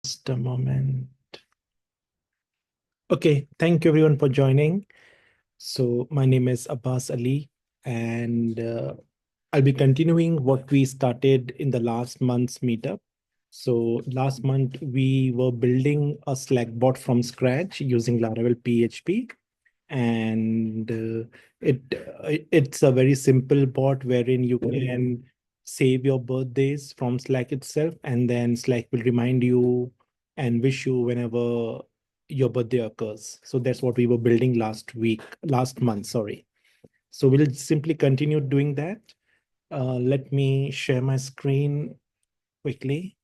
Just a moment. Okay, thank you everyone for joining. So my name is Abbas Ali, and I'll be continuing what we started in the last month's meetup. So last month we were building a Slack bot from scratch using Laravel PHP, and it's a very simple bot wherein you can save your birthdays from Slack itself, and then Slack will remind you and wish you whenever your birthday occurs. So that's what we were building last month, sorry. So we'll simply continue doing that. Let me share my screen quickly.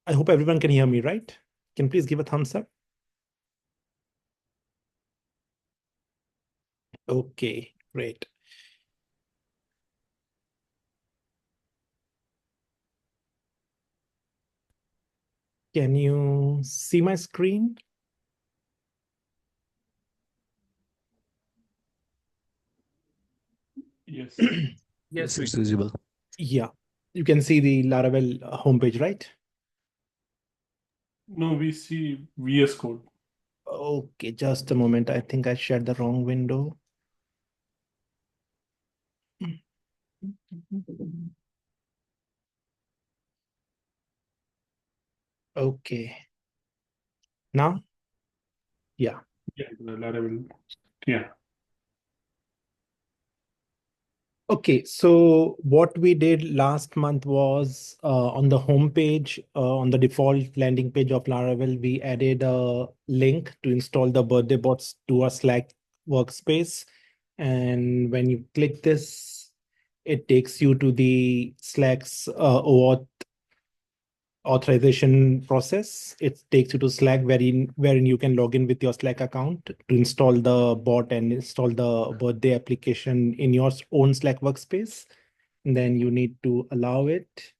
I hope everyone can hear me, right? Can you please give a thumbs up? Okay, great. Can you see my screen? Yes. Yes, it's visible. Yeah, you can see the Laravel homepage, right? No, we see VS Code. Okay, just a moment. I think I shared the wrong window. Okay, now, yeah. Yeah, the Laravel. Yeah. Okay, so what we did last month was on the homepage, on the default landing page of Laravel, we added a link to install the birthday bots to our Slack workspace. And when you click this, it takes you to the Slack's OAuth authorization process. It takes you to Slack wherein you can log in with your Slack account to install the bot and install the birthday application in your own Slack workspace. And then you need to allow it.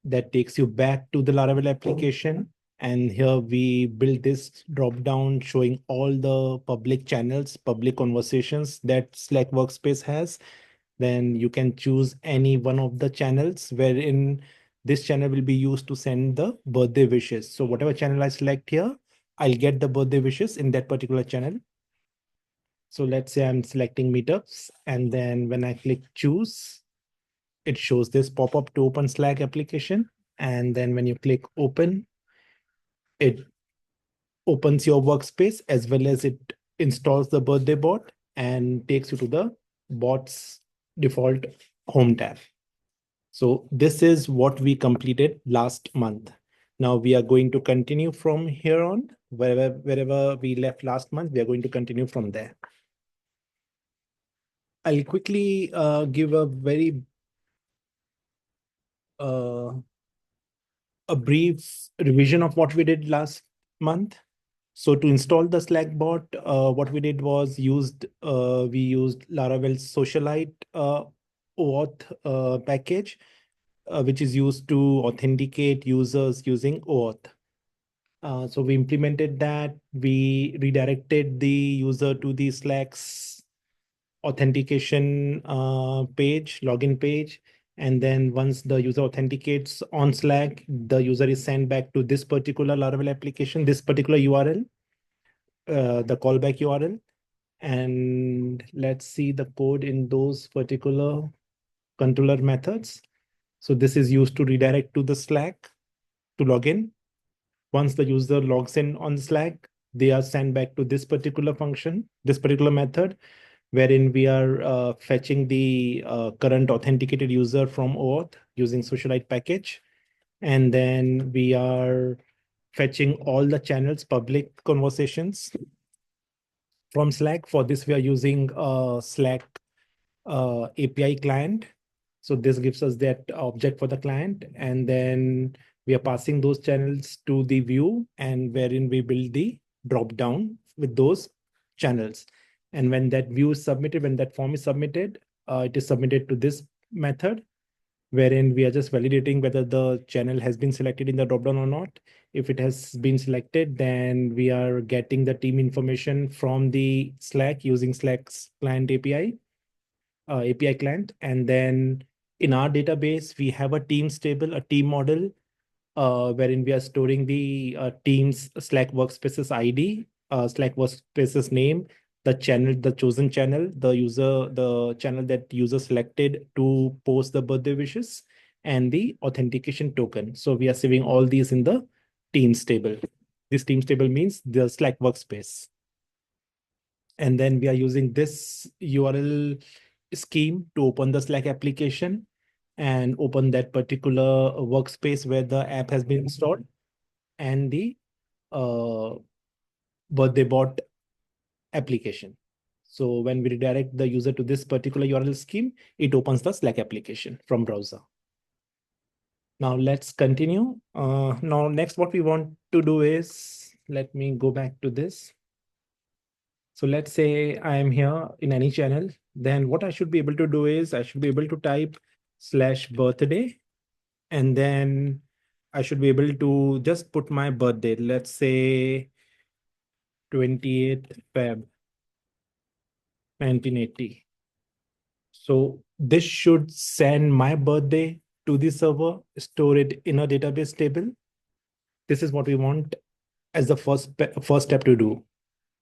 That takes you back to the Laravel application. And here we build this drop down showing all the public channels, public conversations that Slack workspace has. Then you can choose any one of the channels wherein this channel will be used to send the birthday wishes. So whatever channel I select here, I'll get the birthday wishes in that particular channel. So let's say I'm selecting meetups, and then when I click choose, it shows this pop-up to open Slack application. And then when you click open, it opens your workspace as well as it installs the birthday bot and takes you to the bot's default home tab. So this is what we completed last month. Now we are going to continue from here on. Wherever we left last month, we are going to continue from there. I'll quickly give a very a brief revision of what we did last month. So to install the Slack bot, what we did was we used Laravel's Socialite OAuth package, which is used to authenticate users using OAuth. So we implemented that. We redirected the user to the Slack's authentication page, login page. And then once the user authenticates on Slack, the user is sent back to this particular Laravel application, this particular URL, the callback URL. And let's see the code in those particular controller methods. So this is used to redirect to the Slack to log in. Once the user logs in on Slack, they are sent back to this particular function, this particular method, wherein we are fetching the current authenticated user from OAuth using Socialite package. And then we are fetching all the channels, public conversations from Slack. For this, we are using Slack API client. So this gives us that object for the client. And then we are passing those channels to the view and wherein we build the drop down with those channels. And when that view is submitted, when that form is submitted, it is submitted to this method wherein we are just validating whether the channel has been selected in the dropdown or not. If it has been selected, then we are getting the team information from the Slack using Slack's client API client. And then in our database, we have a teams table, a team model wherein we are storing the team's Slack workspace's ID, Slack workspace's name, the channel, the chosen channel, the channel that user selected to post the birthday wishes, and the authentication token. So we are saving all these in the teams table. This teams table means the Slack workspace. And then we are using this URL scheme to open the Slack application and open that particular workspace where the app has been installed and the uh, birthday bot application. So when we redirect the user to this particular URL scheme, it opens the Slack application from browser. Now let's continue. Now next what we want to do is, let me go back to this. So let's say I am here in any channel, then what I should be able to do is I should be able to type /birthday, and then I should be able to just put my birthday. Let's say 28th Feb 1980. So this should send my birthday to the server, store it in a database table. This is what we want as the first step to do.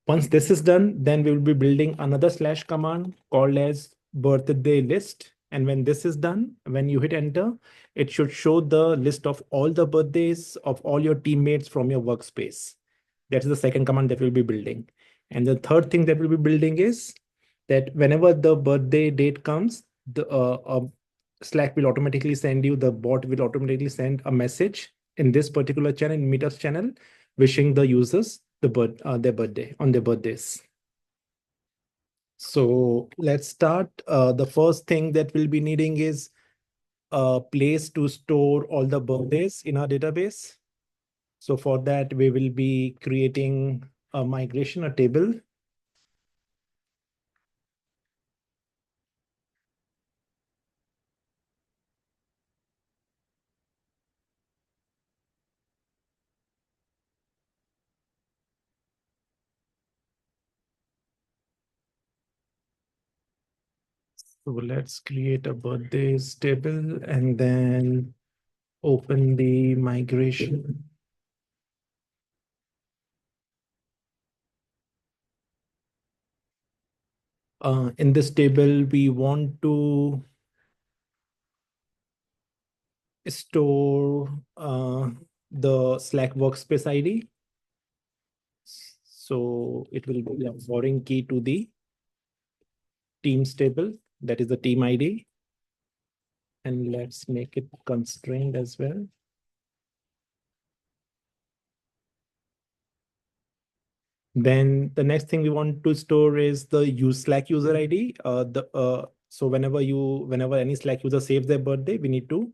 Once this is done, then we will be building another / command called as birthday list. And when this is done, when you hit enter, it should show the list of all the birthdays of all your teammates from your workspace. That's the second command that we'll be building. And the third thing that we'll be building is that whenever the birthday date comes, the Slack will automatically send you, the bot will automatically send a message in this particular channel, in Meetup channel, wishing the users their birthday on their birthdays. So let's start. The first thing that we'll be needing is a place to store all the birthdays in our database. So for that, we will be creating a migration, a table. So let's create a birthdays table and then open the migration. In this table, we want to store the Slack workspace ID. So it will be a foreign key to the teams table, that is the team ID. And let's make it constrained as well. Then the next thing we want to store is the Slack user ID. So whenever any Slack user saves their birthday, we need to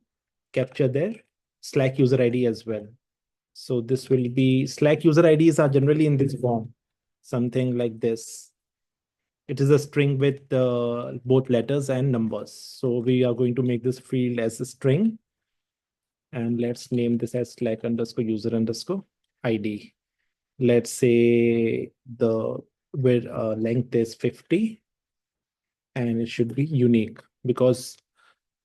capture their Slack user ID as well. So this will be, Slack user IDs are generally in this form, something like this. It is a string with both letters and numbers. So we are going to make this field as a string. And let's name this as Slack _ user _ ID. Let's say the length is 50 and it should be unique because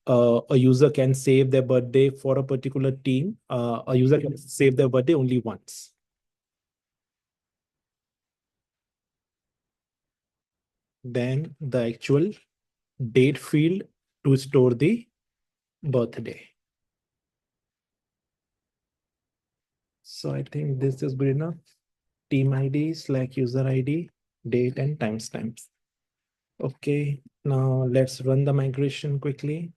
a user can save their birthday for a particular team. A user can save their birthday only once. Then the actual date field to store the birthday. So I think this is good enough. Team ID, Slack user ID, date and timestamps. Okay, now let's run the migration quickly.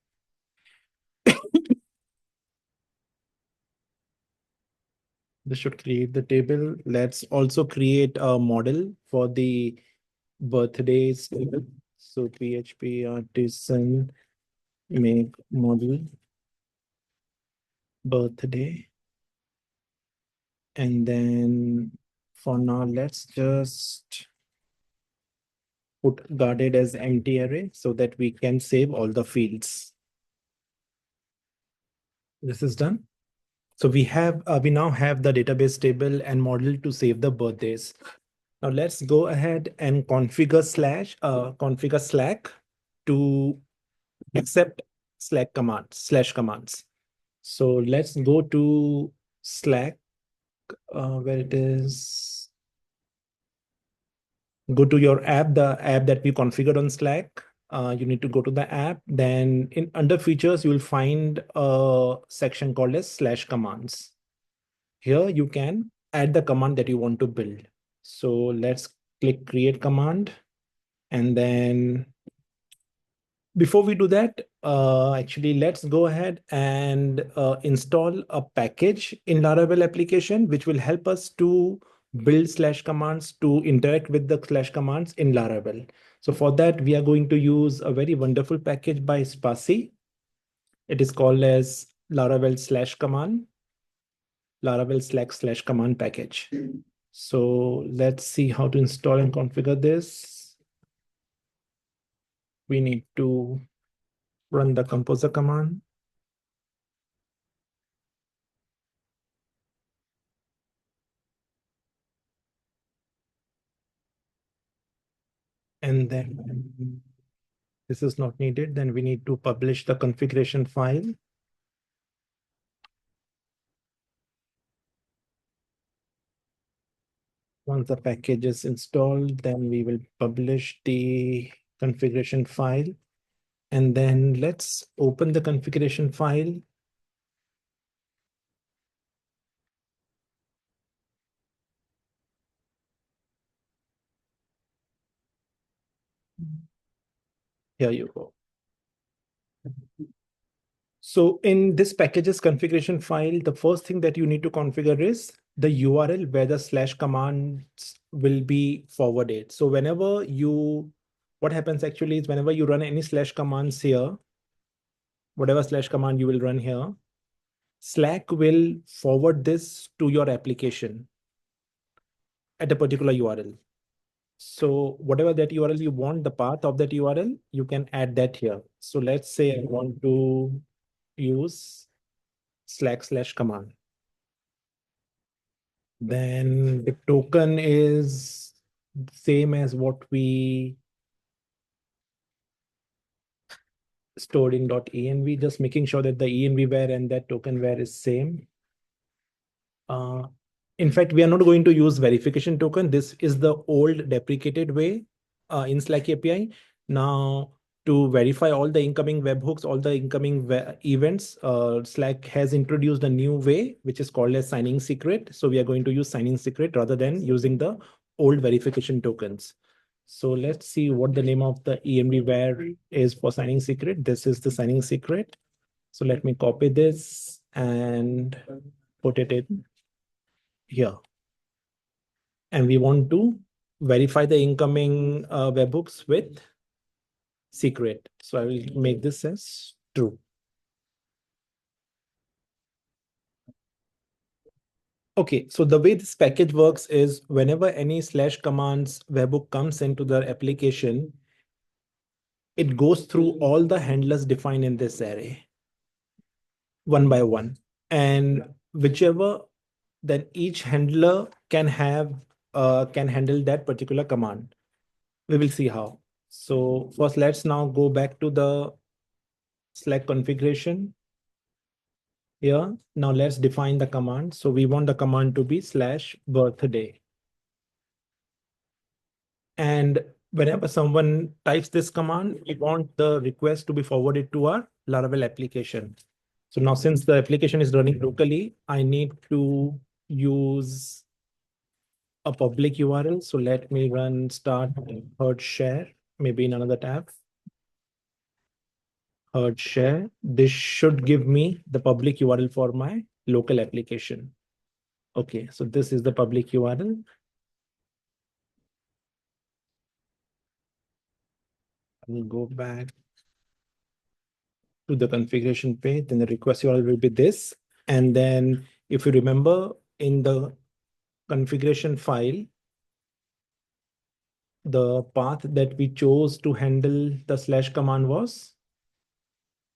This should create the table. Let's also create a model for the birthdays table. So PHP artisan make model birthday. And then for now, let's just put guarded as empty array so that we can save all the fields. This is done. So we now have the database table and model to save the birthdays. Now let's go ahead and configure Slack to accept Slack commands / commands. So let's go to Slack, where it is. Go to your app, the app that we configured on Slack. You need to go to the app. Then in under features, you will find a section called as /commands. Here you can add the command that you want to build. So let's click create command. And then before we do that, actually, let's go ahead and install a package in Laravel application, which will help us to build /commands to interact with the /commands in Laravel. So for that, we are going to use a very wonderful package by Spassy. It is called as Laravel /command, Laravel /command package. So let's see how to install and configure this. We need to run the composer command. And then this is not needed. Then we need to publish the configuration file. Once the package is installed, then we will publish the configuration file. And then let's open the configuration file. Here you go. So in this package's configuration file, the first thing that you need to configure is the URL where the /commands will be forwarded. So whenever what happens actually is whenever you run any /commands here, whatever /command you will run here, Slack will forward this to your application at a particular URL. So whatever that URL you want, the path of that URL, you can add that here. So let's say I want to use Slack /command. Then the token is same as what we stored in .env, just making sure that the env var and that token var is same. In fact, we are not going to use verification token. This is the old deprecated way in Slack API. Now, to verify all the incoming webhooks, all the incoming events, Slack has introduced a new way, which is called as signing secret. So we are going to use signing secret rather than using the old verification tokens. So let's see what the name of the env var is for signing secret. This is the signing secret. So let me copy this and put it in here. And we want to verify the incoming webhooks with secret. So I will make this as true. Okay, so the way this package works is whenever any /commands webhook comes into the application, it goes through all the handlers defined in this array one by one. And whichever, then each handler can handle that particular command. We will see how. So first, let's now go back to the Slack configuration. Here, now let's define the command. So we want the command to be /birthday. And whenever someone types this command, we want the request to be forwarded to our Laravel application. So now since the application is running locally, I need to use a public URL. So let me run start herd share, maybe in another tab. Herd share. This should give me the public URL for my local application. Okay, so this is the public URL. I'll go back to the configuration page, then the request URL will be this. And then if you remember in the configuration file, the path that we chose to handle the /command was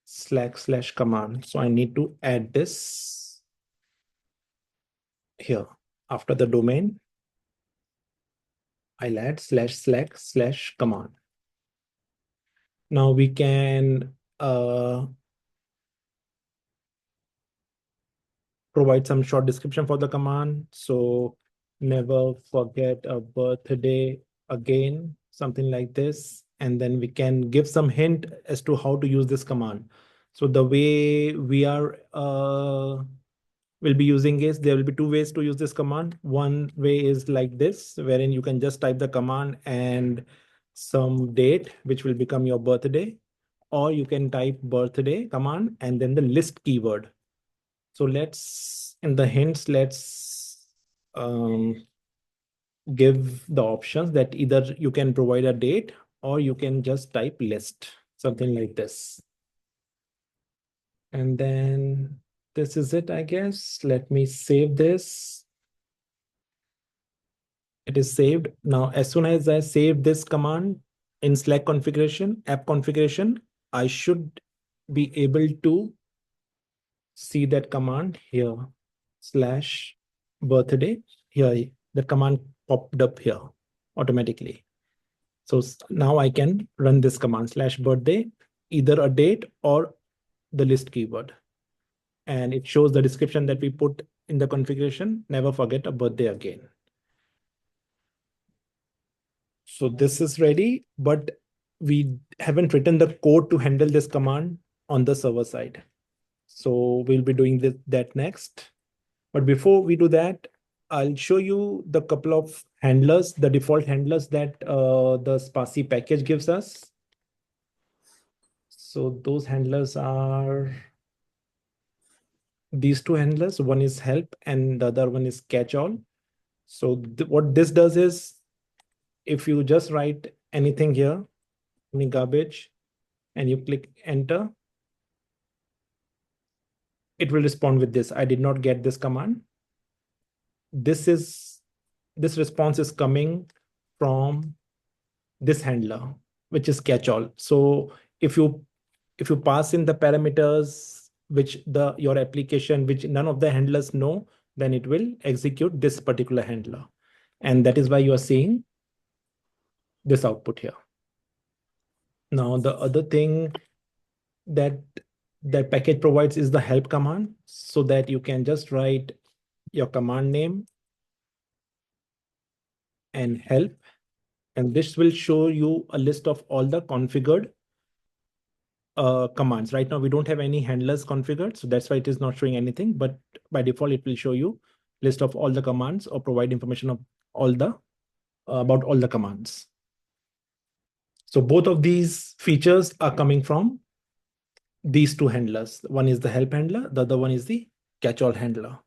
/command. So I need to add this here. After the domain, I'll add /command. Now we can provide some short description for the command. So never forget a birthday again, something like this. And then we can give some hint as to how to use this command. So the way we are will be using is, there will be two ways to use this command. One way is like this, wherein you can just type the command and some date, which will become your birthday, or you can type birthday command and then the list keyword. So let's, in the hints, let's give the options that either you can provide a date or you can just type list, something like this. And then this is it, I guess. Let me save this. It is saved. Now, as soon as I save this command in Slack configuration, app configuration, I should be able to see that command here, slash birthday. Here, the command popped up here automatically. So now I can run this command slash birthday, either a date or the list keyword. And it shows the description that we put in the configuration, never forget a birthday again. So this is ready, but we haven't written the code to handle this command on the server side. So we'll be doing that next. But before we do that, I'll show you the couple of handlers, the default handlers that the Sparsy package gives us. So those handlers are these two handlers. One is help and the other one is catch all. So what this does is, if you just write anything here, any garbage, and you click enter, it will respond with this. I did not get this command. This response is coming from this handler, which is catch all. So if you pass in the parameters which your application, which none of the handlers know, then it will execute this particular handler. And that is why you are seeing this output here. Now, the other thing that package provides is the help command, so that you can just write your command name and help. And this will show you a list of all the configured commands. Right now, we don't have any handlers configured, so that's why it is not showing anything. But by default, it will show you list of all the commands or provide information of all the about all the commands. So both of these features are coming from these two handlers. One is the help handler, the other one is the catch-all handler.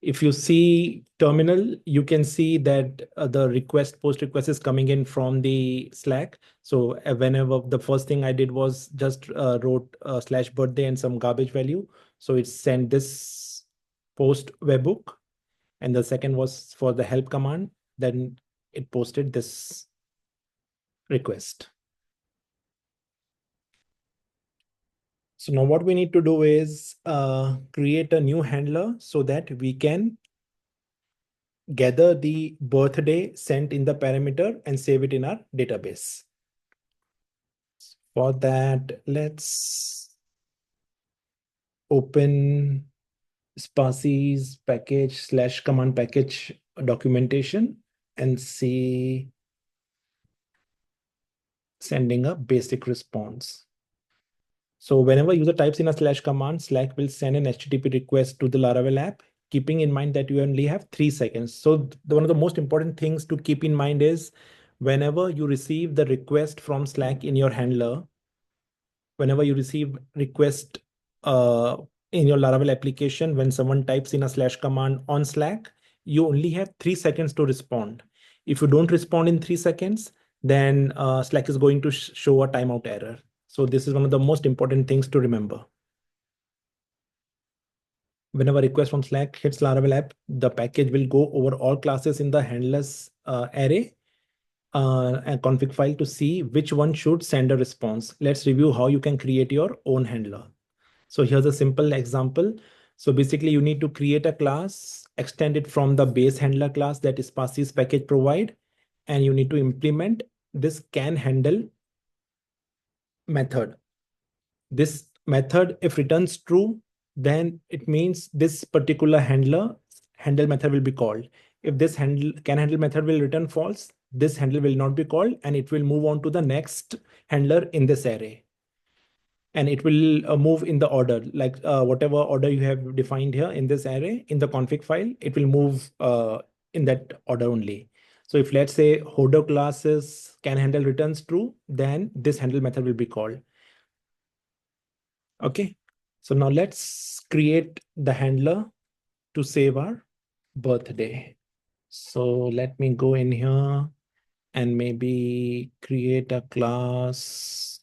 If you see terminal, you can see that the post request is coming in from the Slack. So whenever the first thing I did was just wrote slash birthday and some garbage value. So it sent this post webhook. And the second was for the help command. Then it posted this request. So now what we need to do is create a new handler so that we can gather the birthday sent in the parameter and save it in our database. For that, let's open Sparsy's package / command package documentation and see sending a basic response. So whenever user types in a / command, Slack will send an HTTP request to the Laravel app, keeping in mind that you only have 3 seconds. So one of the most important things to keep in mind is, whenever you receive the request from Slack in your handler, whenever you receive request in your Laravel application, when someone types in a / command on Slack, you only have 3 seconds to respond. If you don't respond in 3 seconds, then Slack is going to show a timeout error. So this is one of the most important things to remember. Whenever a request from Slack hits Laravel app, the package will go over all classes in the handlers array and config file to see which one should send a response. Let's review how you can create your own handler. So here's a simple example. So basically, you need to create a class, extend it from the base handler class that Sparsy's package provide, and you need to implement this can handle method. This method, if returns true, then it means this particular handle method will be called. If this handle method will return false, this handle will not be called, and it will move on to the next handler in this array. And it will move in the order, like whatever order you have defined here in this array, in the config file, it will move in that order only. So if, let's say, holder classes can handle returns true, then this handle method will be called. Okay, so now let's create the handler to save our birthday. So let me go in here and maybe create a class.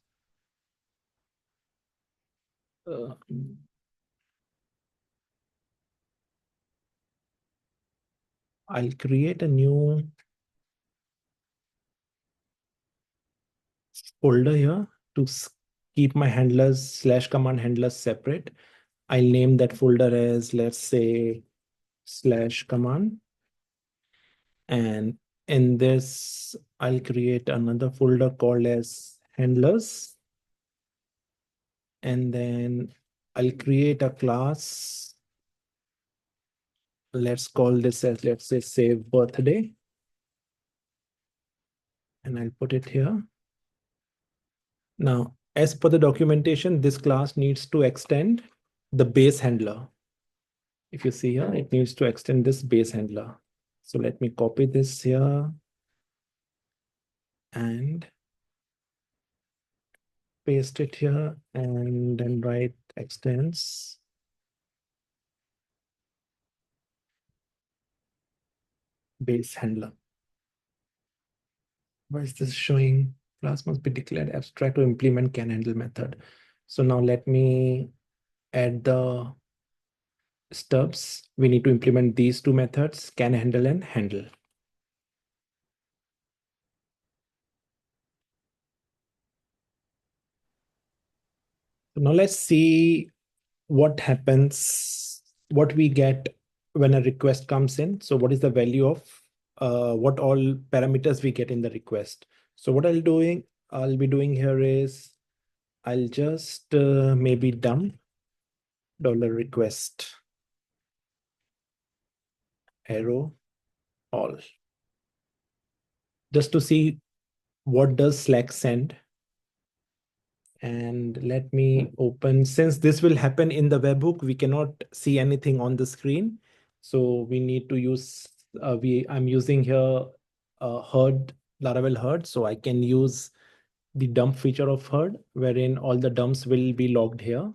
I'll create a new folder here to keep my handlers / command handlers separate. I'll name that folder as, let's say, /command. And in this, I'll create another folder called as handlers. And then I'll create a class. Let's call this as, let's say, save birthday. And I'll put it here. Now, as per the documentation, this class needs to extend the base handler. If you see here, it needs to extend this base handler. So let me copy this here and paste it here, and then write extends base handler. Why is this showing? Class must be declared abstract to implement can handle method. So now let me add the stubs. We need to implement these two methods, can handle and handle. So now let's see what happens, what we get when a request comes in. So what is the value of what all parameters we get in the request. So what I'll be doing here is I'll just maybe dump $request arrow all, just to see what does Slack send. And let me open, since this will happen in the webhook, we cannot see anything on the screen. So we need to use, I'm using here herd, Laravel herd. So I can use the dump feature of herd, wherein all the dumps will be logged here.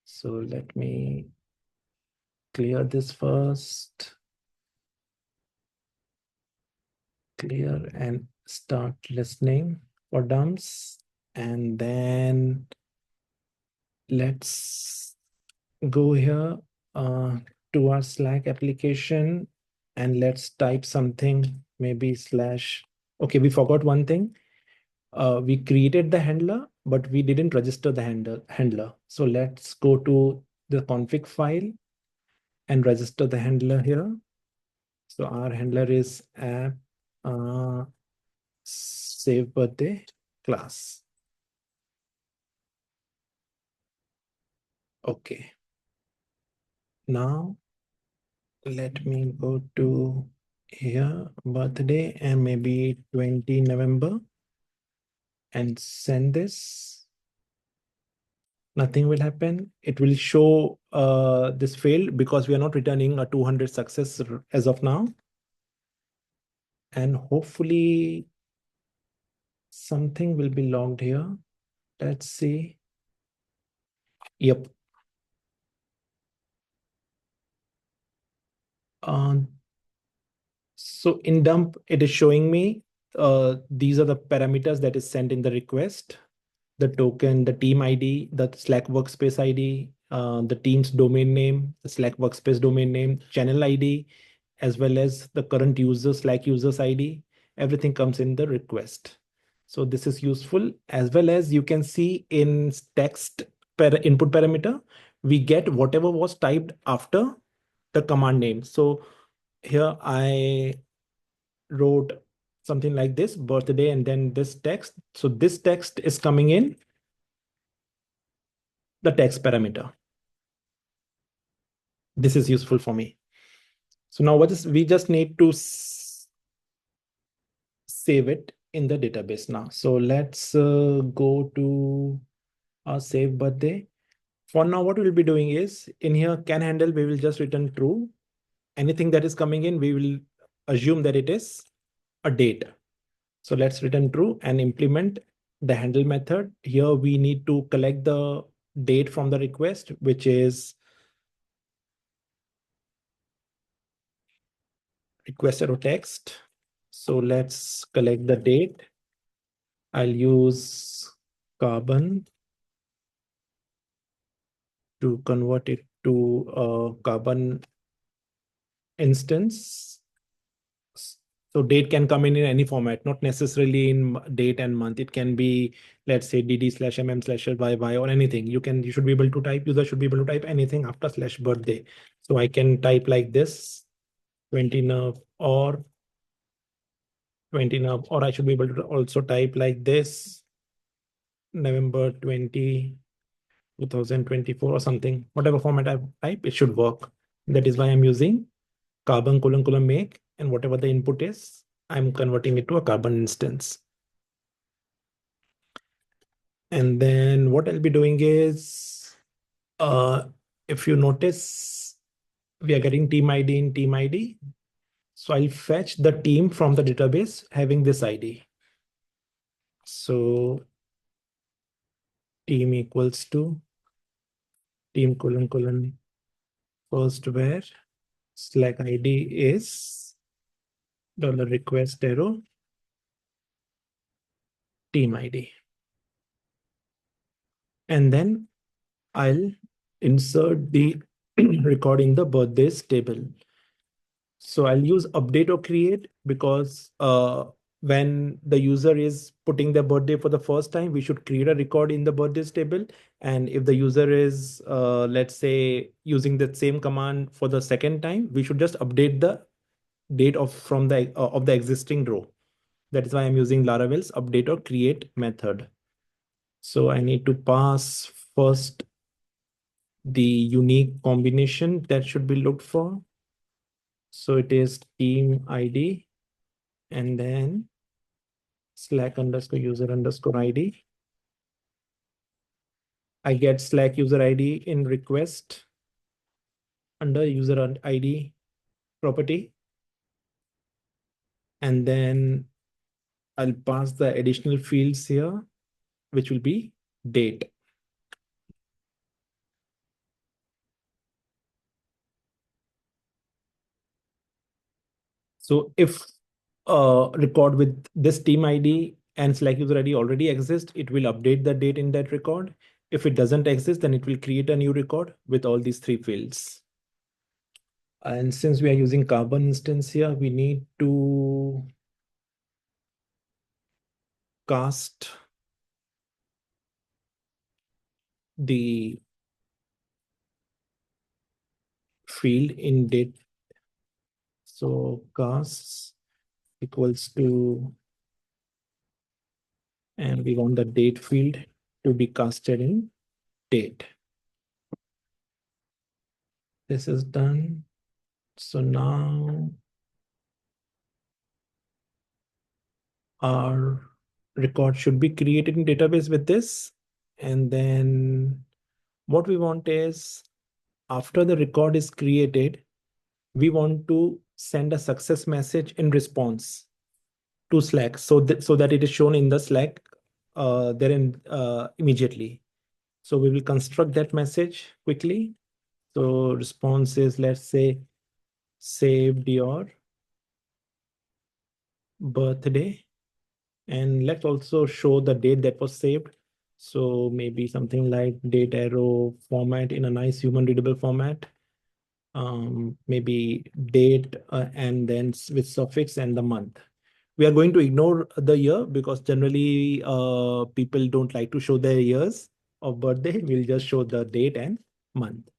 So let me clear this first. Clear and start listening for dumps. And then let's go here to our Slack application and let's type something, maybe slash. Okay, we forgot one thing. We created the handler, but we didn't register the handler. So let's go to the config file and register the handler here. So our handler is app save birthday class. Okay. Now let me go to here, birthday, and maybe 20 November and send this. Nothing will happen. It will show this failed because we are not returning a 200 success as of now. And hopefully something will be logged here. Let's see. Yep. So in dump, it is showing me these are the parameters that is sent in the request: the token, the team ID, the Slack workspace ID, the team's domain name, the Slack workspace domain name, channel ID, as well as the current user, Slack users ID. Everything comes in the request. So this is useful, as well as you can see in text input parameter, we get whatever was typed after the command name. So here I wrote something like this, birthday, and then this text. So this text is coming in the text parameter. This is useful for me. So now we just need to save it in the database now. So let's go to our save birthday. For now, what we'll be doing is in here can handle, we will just return true. Anything that is coming in, we will assume that it is a date. So let's return true and implement the handle method. Here we need to collect the date from the request, which is request arrow text. So let's collect the date. I'll use carbon to convert it to a carbon instance. So date can come in any format, not necessarily in date and month. It can be, let's say, dd/mm/yy or anything. You should be able to type, user should be able to type anything after /birthday. So I can type like this, 20 nerve or 20 nerve, or I should be able to also type like this, November 20, 2024 or something. Whatever format I type, it should work. That is why I'm using carbon : make, and whatever the input is, I'm converting it to a carbon instance. And then what I'll be doing is, if you notice, we are getting team ID in team ID. So I'll fetch the team from the database having this ID. So team equals to team : first where Slack ID is $request arrow team ID. And then I'll insert the record in the birthdays table. So I'll use update or create because when the user is putting their birthday for the first time, we should create a record in the birthdays table. And if the user is, let's say, using the same command for the second time, we should just update the date of the existing row. That is why I'm using Laravel's update or create method. So I need to pass first the unique combination that should be looked for. So it is team ID and then Slack _ user _ ID. I get Slack user ID in request under user ID property. And then I'll pass the additional fields here, which will be date. So if a record with this team ID and Slack user ID already exists, it will update the date in that record. If it doesn't exist, then it will create a new record with all these three fields. And since we are using carbon instance here, we need to cast the field in date. So casts equals to, and we want the date field to be casted in date. This is done. So now our record should be created in database with this. And then what we want is, after the record is created, we want to send a success message in response to Slack so that it is shown in the Slack immediately. So we will construct that message quickly. So response is, let's say, saved your birthday. And let's also show the date that was saved. So maybe something like date arrow format in a nice human readable format. Maybe date and then with suffix and the month. We are going to ignore the year because generally people don't like to show their years of birthday. We'll just show the date and month.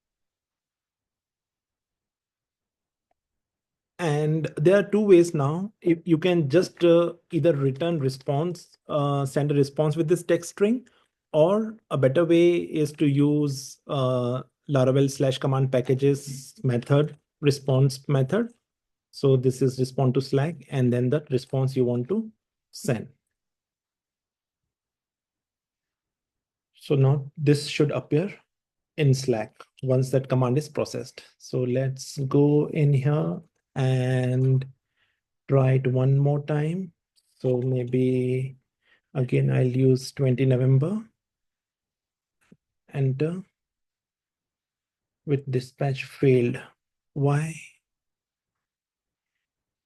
And there are two ways now. If you can just either return response, send a response with this text string, or a better way is to use Laravel slash command packages method, response method. So this is respond to Slack, and then the response you want to send. So now this should appear in Slack once that command is processed. So let's go in here and try it one more time. So maybe again, I'll use 20 November, enter, with dispatch failed. Why?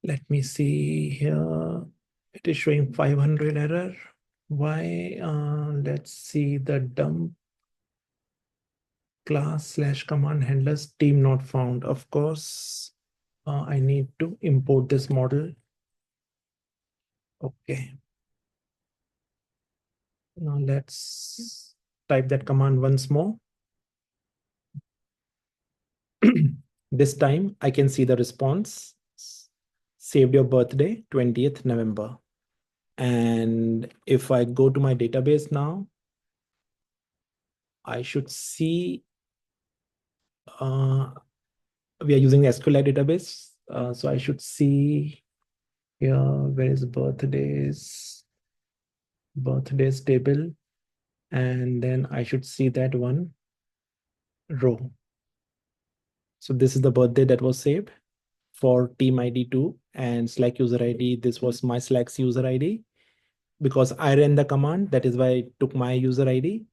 Let me see here. It is showing 500 error. Why? Let's see the dump class slash command handlers team not found. Of course, I need to import this model. Okay. Now let's type that command once more. This time I can see the response. Saved your birthday, 20th November. And if I go to my database now, I should see we are using SQLite database. So I should see here, where is birthdays table. And then I should see that one row. So this is the birthday that was saved for team ID 2 and Slack user ID. This was my Slack's user ID. Because I ran the command, that is why I took my user ID.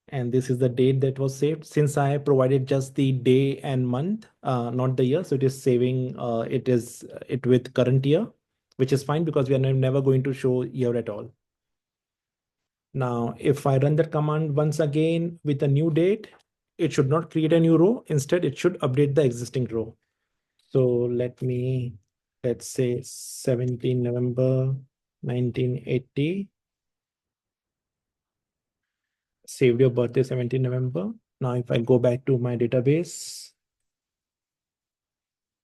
And this is the date that was saved. Since I provided just the day and month, not the year, so it is saving it with current year, which is fine because we are never going to show year at all. Now, if I run that command once again with a new date, it should not create a new row. Instead, it should update the existing row. So let's say 17 November 1980. Saved your birthday 17 November. Now, if I go back to my database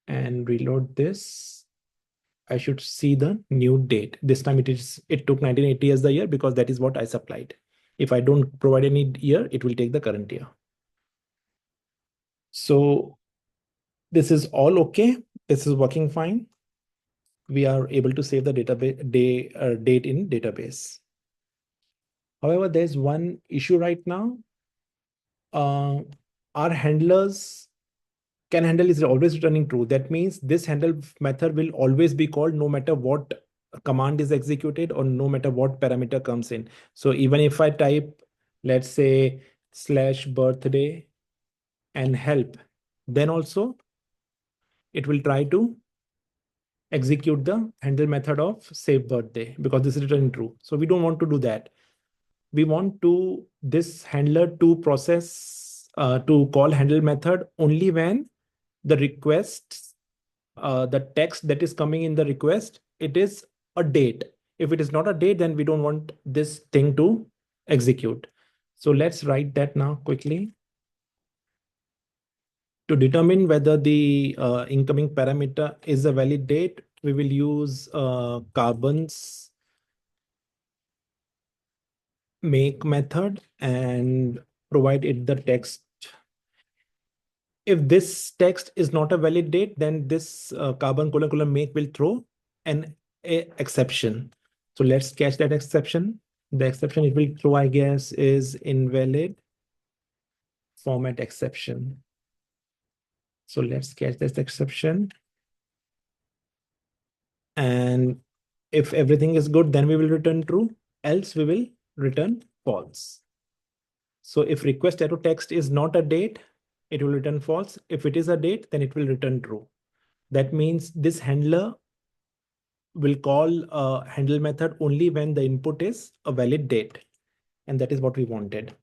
and reload this, I should see the new date. This time it took 1980 as the year because that is what I supplied. If I don't provide any year, it will take the current year. So this is all okay. This is working fine. We are able to save the database date in database. However, there's one issue right now. Our handlers can handle is always returning true. That means this handle method will always be called no matter what command is executed or no matter what parameter comes in. So even if I type, let's say /birthday and help, then also it will try to execute the handle method of save birthday because this is returning true. So we don't want to do that. We want this handler to process to call handle method only when the request, the text that is coming in the request, it is a date. If it is not a date, then we don't want this thing to execute. So let's write that now quickly. To determine whether the incoming parameter is a valid date, we will use Carbon's make method and provide it the text. If this text is not a valid date, then this Carbon : make will throw an exception. So let's catch that exception. The exception it will throw, I guess, is invalid format exception. So let's catch this exception. And if everything is good, then we will return true, else we will return false. So if request arrow text is not a date, it will return false. If it is a date, then it will return true. That means this handler will call a handle method only when the input is a valid date. And that is what we wanted.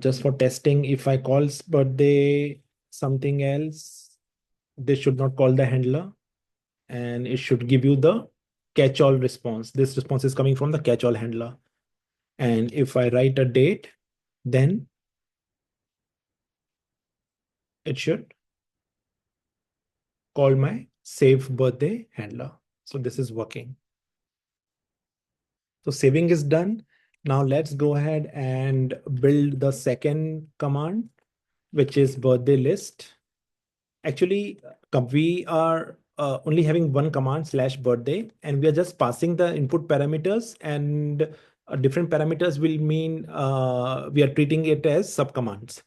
Just for testing, if I call birthday something else, this should not call the handler. And it should give you the catch-all response. This response is coming from the catch-all handler. And if I write a date, then it should call my save birthday handler. So this is working. So saving is done. Now let's go ahead and build the second command. which is birthday list. Actually, we are only having one command /birthday, and we are just passing the input parameters, and different parameters will mean we are treating it as subcommands.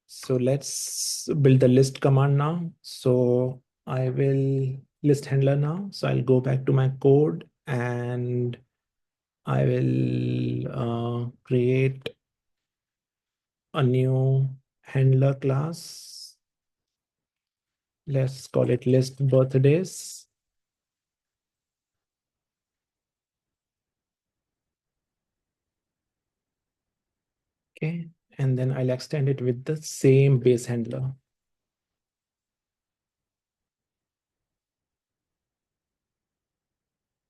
So let's build the list command now. So I will list handler now. So I'll go back to my code and I will create a new handler class. Let's call it list birthdays. Okay, and then I'll extend it with the same base handler.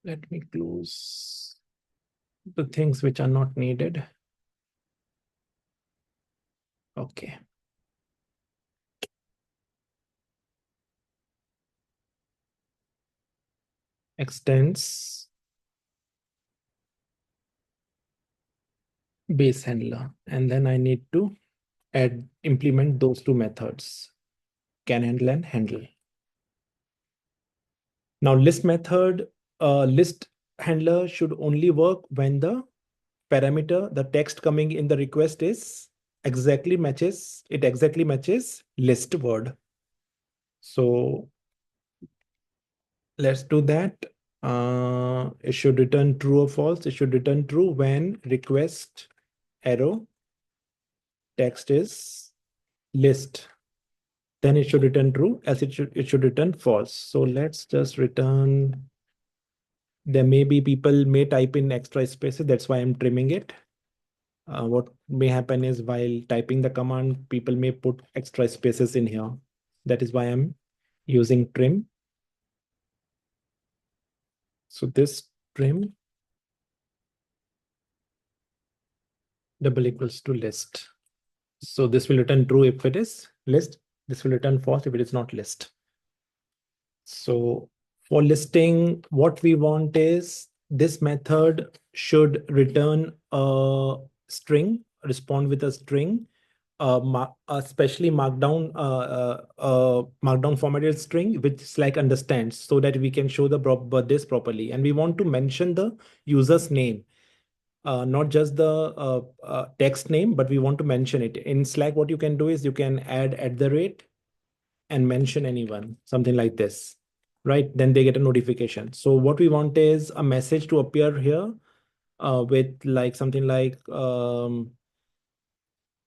Let me close the things which are not needed. Okay. Extends base handler, and then I need to implement those two methods, can handle and handle. Now list method, list handler should only work when the parameter, the text coming in the request is exactly matches list word. So let's do that. It should return true or false. It should return true when request arrow text is list. Then it should return true, else it should return false. So let's just return. There may be people may type in extra spaces. That's why I'm trimming it. What may happen is while typing the command, people may put extra spaces in here. That is why I'm using trim. So this trim double equals to list. So this will return true if it is list. This will return false if it is not list. So for listing, what we want is this method should return a string, respond with a string, especially markdown formatted string, which Slack understands, so that we can show the birthdays properly. And we want to mention the user's name, not just the text name, but we want to mention it. In Slack, what you can do is you can add @ and mention anyone, something like this, right? Then they get a notification. So what we want is a message to appear here with like something like,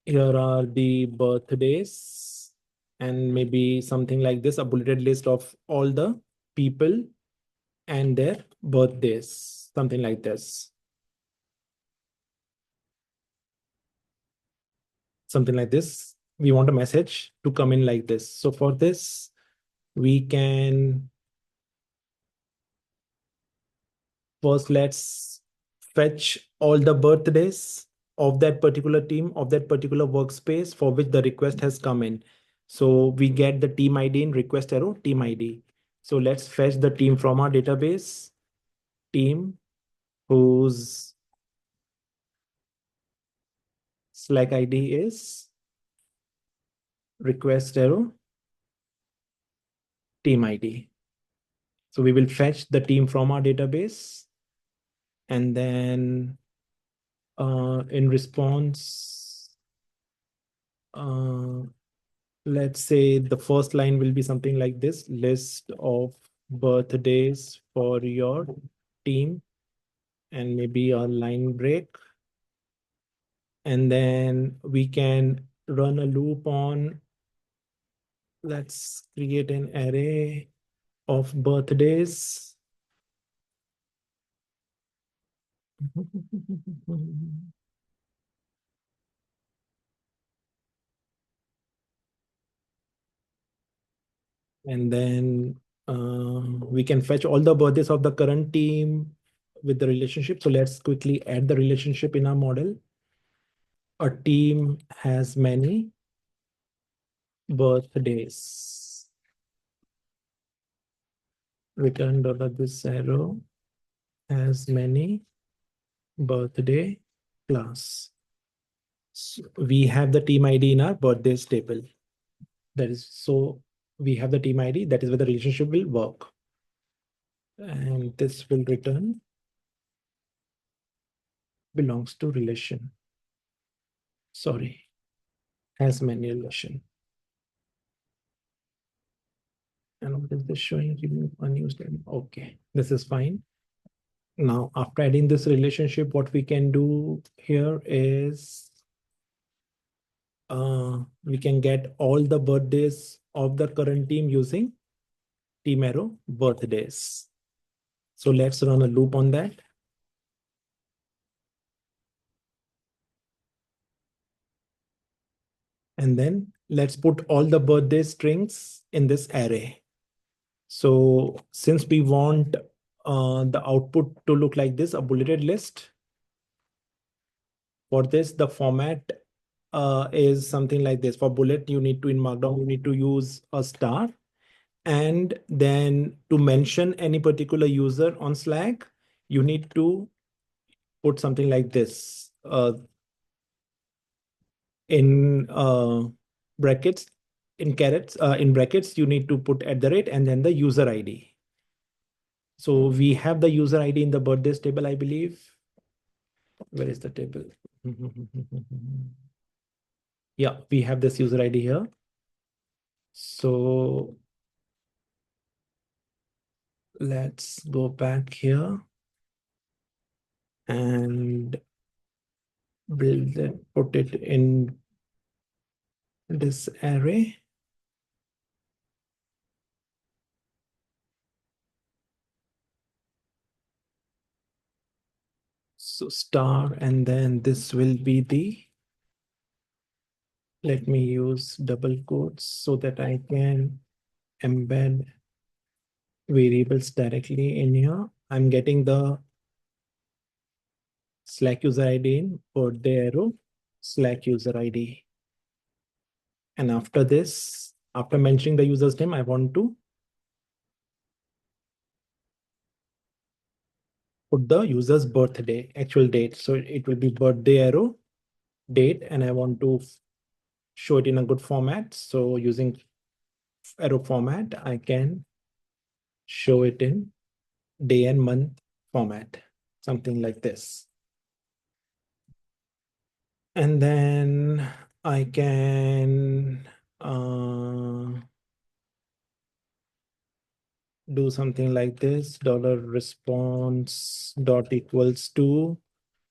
here are the birthdays, and maybe something like this, a bulleted list of all the people and their birthdays, something like this. Something like this. We want a message to come in like this. So for this, we can first let's fetch all the birthdays of that particular team, of that particular workspace for which the request has come in. So we get the team ID in request arrow team ID. So let's fetch the team from our database, team whose Slack ID is request arrow team ID. So we will fetch the team from our database, and then in response, let's say the first line will be something like this: list of birthdays for your team, and maybe a line break. And then we can run a loop on, let's create an array of birthdays. And then we can fetch all the birthdays of the current team with the relationship. So let's quickly add the relationship in our model. A team has many birthdays. Return $this arrow has many birthday class. So we have the team ID in our birthdays table. That is, so we have the team ID, that is where the relationship will work. And this will return belongs to relation. Sorry, has many relation. And what is this showing? Remove unused. Okay, this is fine. Now, after adding this relationship, what we can do here is we can get all the birthdays of the current team using team arrow birthdays. So let's run a loop on that. And then let's put all the birthday strings in this array. So since we want the output to look like this, a bulleted list, for this, the format is something like this. For bullet, you need to, in Markdown, you need to use a star. And then to mention any particular user on Slack, you need to put something like this in brackets, in brackets, you need to put @ and then the user ID. So we have the user ID in the birthdays table, I believe. Where is the table? Yeah, we have this user ID here. So let's go back here and build it, put it in this array. So star, and then this will be the, let me use double quotes so that I can embed variables directly in here. I'm getting the Slack user ID in birthday arrow Slack user ID. And after this, after mentioning the user's name, I want to put the user's birthday, actual date. So it will be birthday arrow date, and I want to show it in a good format. So using arrow format, I can show it in day and month format, something like this. And then I can do something like this, $response dot equals to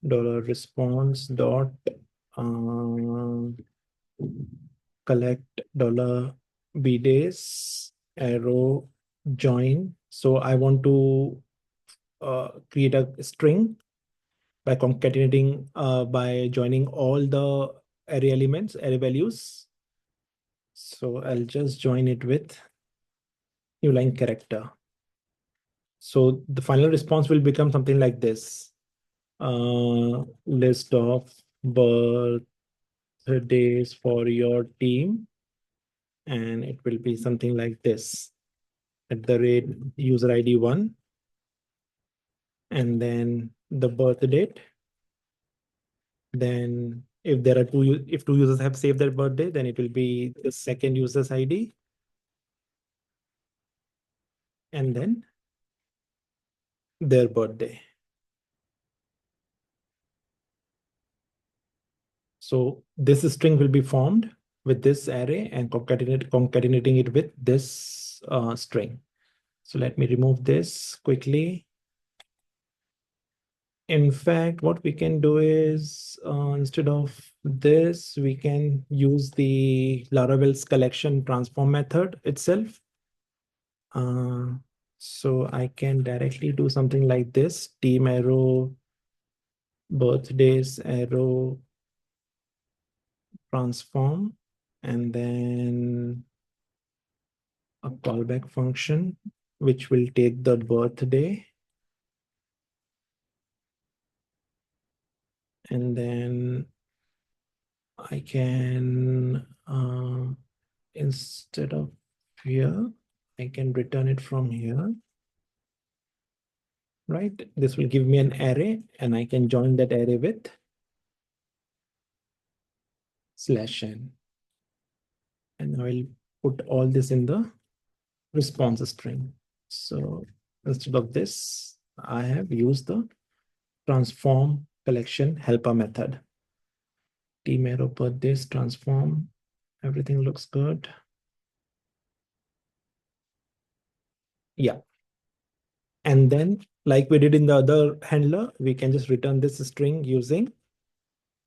$response dot collect $bdays arrow join. So I want to create a string by concatenating by joining all the array elements, array values. So I'll just join it with new line character. So the final response will become something like this. List of birthdays for your team. And it will be something like this, @ user ID 1. And then the birth date. Then if there are if two users have saved their birthday, then it will be the second user's ID. And then their birthday. So this string will be formed with this array and concatenating it with this string. So let me remove this quickly. In fact, what we can do is instead of this, we can use the Laravel's collection transform method itself. So I can directly do something like this, team arrow, birthdays arrow, transform, and then a callback function, which will take the birthday. And then I can, instead of here, I can return it from here. Right? This will give me an array, and I can join that array with /n. And I will put all this in the response string. So instead of this, I have used the transform collection helper method. Team arrow birthdays transform. Everything looks good. Yeah. And then like we did in the other handler, we can just return this string using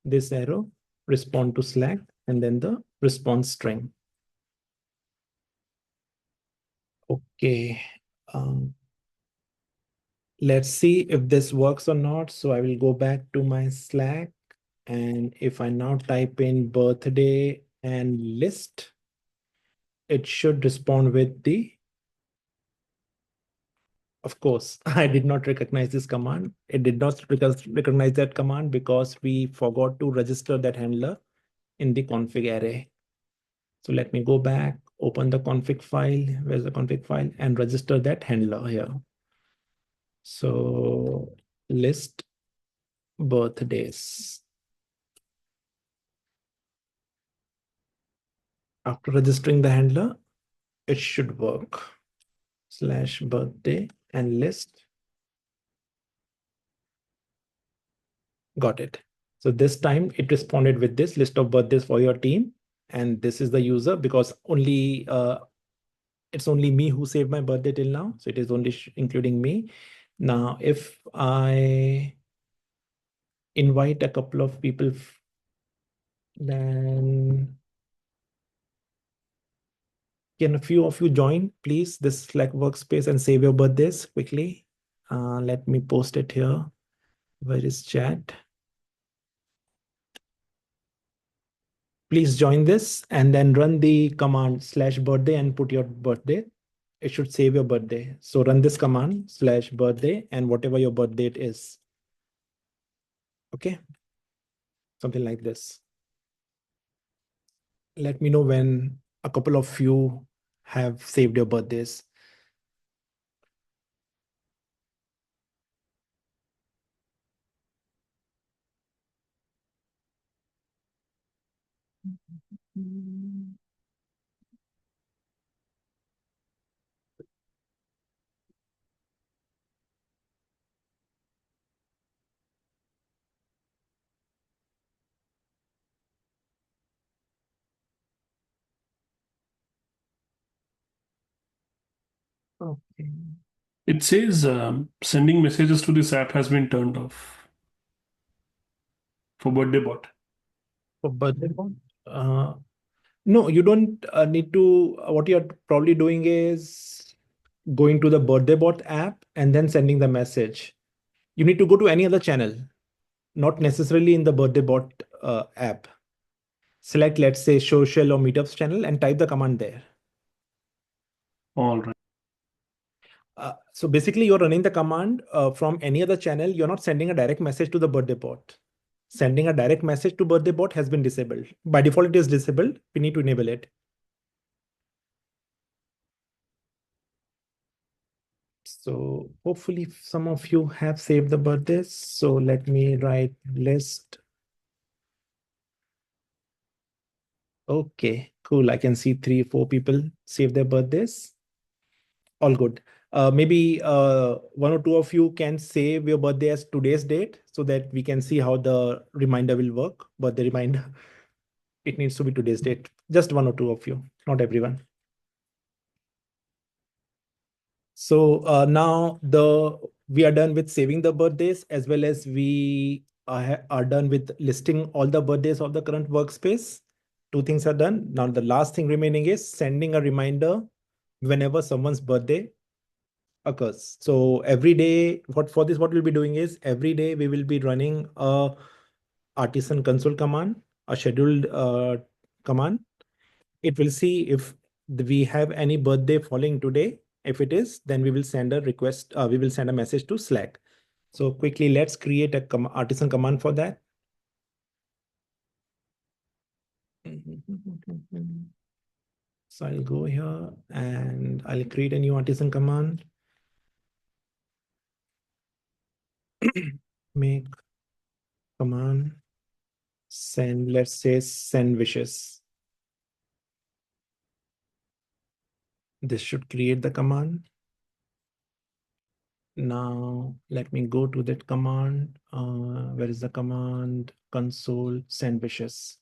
this arrow, respond to Slack, and then the response string. Okay. Let's see if this works or not. So I will go back to my Slack. And if I now type in birthday and list, it should respond with the, of course, I did not recognize this command. It did not recognize that command because we forgot to register that handler in the config array. So let me go back, open the config file. Where's the config file? And register that handler here. So list birthdays. After registering the handler, it should work. /birthday and list. Got it. So this time it responded with this list of birthdays for your team. And this is the user because only it's only me who saved my birthday till now. So it is only including me. Now, if I invite a couple of people, then can a few of you join, please, this Slack workspace and save your birthdays quickly? Let me post it here. Where is chat? Please join this and then run the command /birthday and put your birthday. It should save your birthday. So run this command /birthday and whatever your birth date is. Okay. Something like this. Let me know when a couple of you have saved your birthdays. Okay. It says sending messages to this app has been turned off for birthday bot. For birthday bot? No, you don't need to. What you're probably doing is going to the birthday bot app and then sending the message. You need to go to any other channel, not necessarily in the birthday bot app. Select, let's say, social or meetups channel and type the command there. All right. So basically, you're running the command from any other channel. You're not sending a direct message to the birthday bot. Sending a direct message to birthday bot has been disabled. By default, it is disabled. We need to enable it. So hopefully some of you have saved the birthdays. So let me write list. Okay, cool. I can see 3-4 people save their birthdays. All good. Maybe one or two of you can save your birthday as today's date so that we can see how the reminder will work. But the reminder, it needs to be today's date. Just one or two of you, not everyone. So now we are done with saving the birthdays as well as we are done with listing all the birthdays of the current workspace. Two things are done. Now the last thing remaining is sending a reminder whenever someone's birthday occurs. So every day, what we'll be doing is every day we will be running a artisan console command, a scheduled command. It will see if we have any birthday falling today. If it is, then we will send a request. We will send a message to Slack. So quickly, let's create a artisan command for that. So I'll go here and I'll create a new artisan command. Make command Send, let's say send wishes. This should create the command. Now let me go to that command. Where is the command? Console send wishes.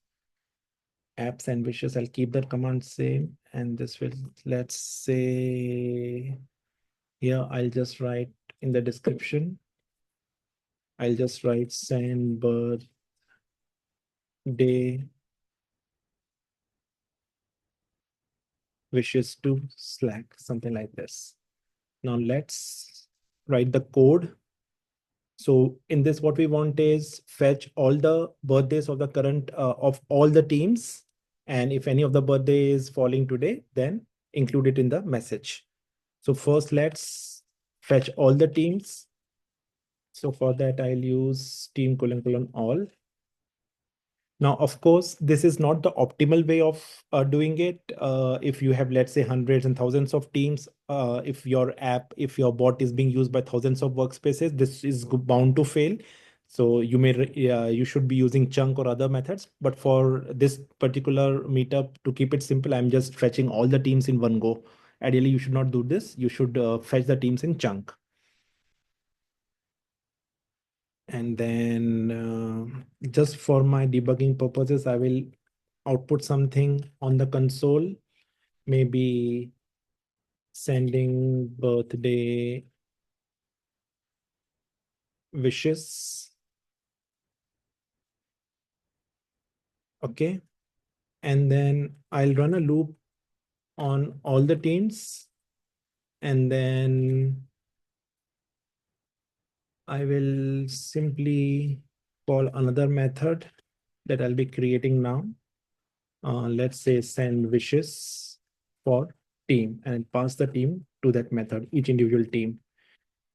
App send wishes. I'll keep that command same. And this will, let's say here, I'll just write in the description. I'll just write send birthday wishes to Slack, something like this. Now let's write the code. So in this, what we want is fetch all the birthdays of the current of all the teams. And if any of the birthday is falling today, then include it in the message. So first, let's fetch all the teams. So for that, I'll use team : all. Now, of course, this is not the optimal way of doing it. If you have, let's say, hundreds and thousands of teams, if your app, if your bot is being used by thousands of workspaces, this is bound to fail. So you should be using chunk or other methods. But for this particular meetup, to keep it simple, I'm just fetching all the teams in one go. Ideally, you should not do this. You should fetch the teams in chunk. And then just for my debugging purposes, I will output something on the console, maybe sending birthday wishes. Okay. And then I'll run a loop on all the teams. And then I will simply call another method that I'll be creating now. Let's say send wishes for team, and pass the team to that method, each individual team.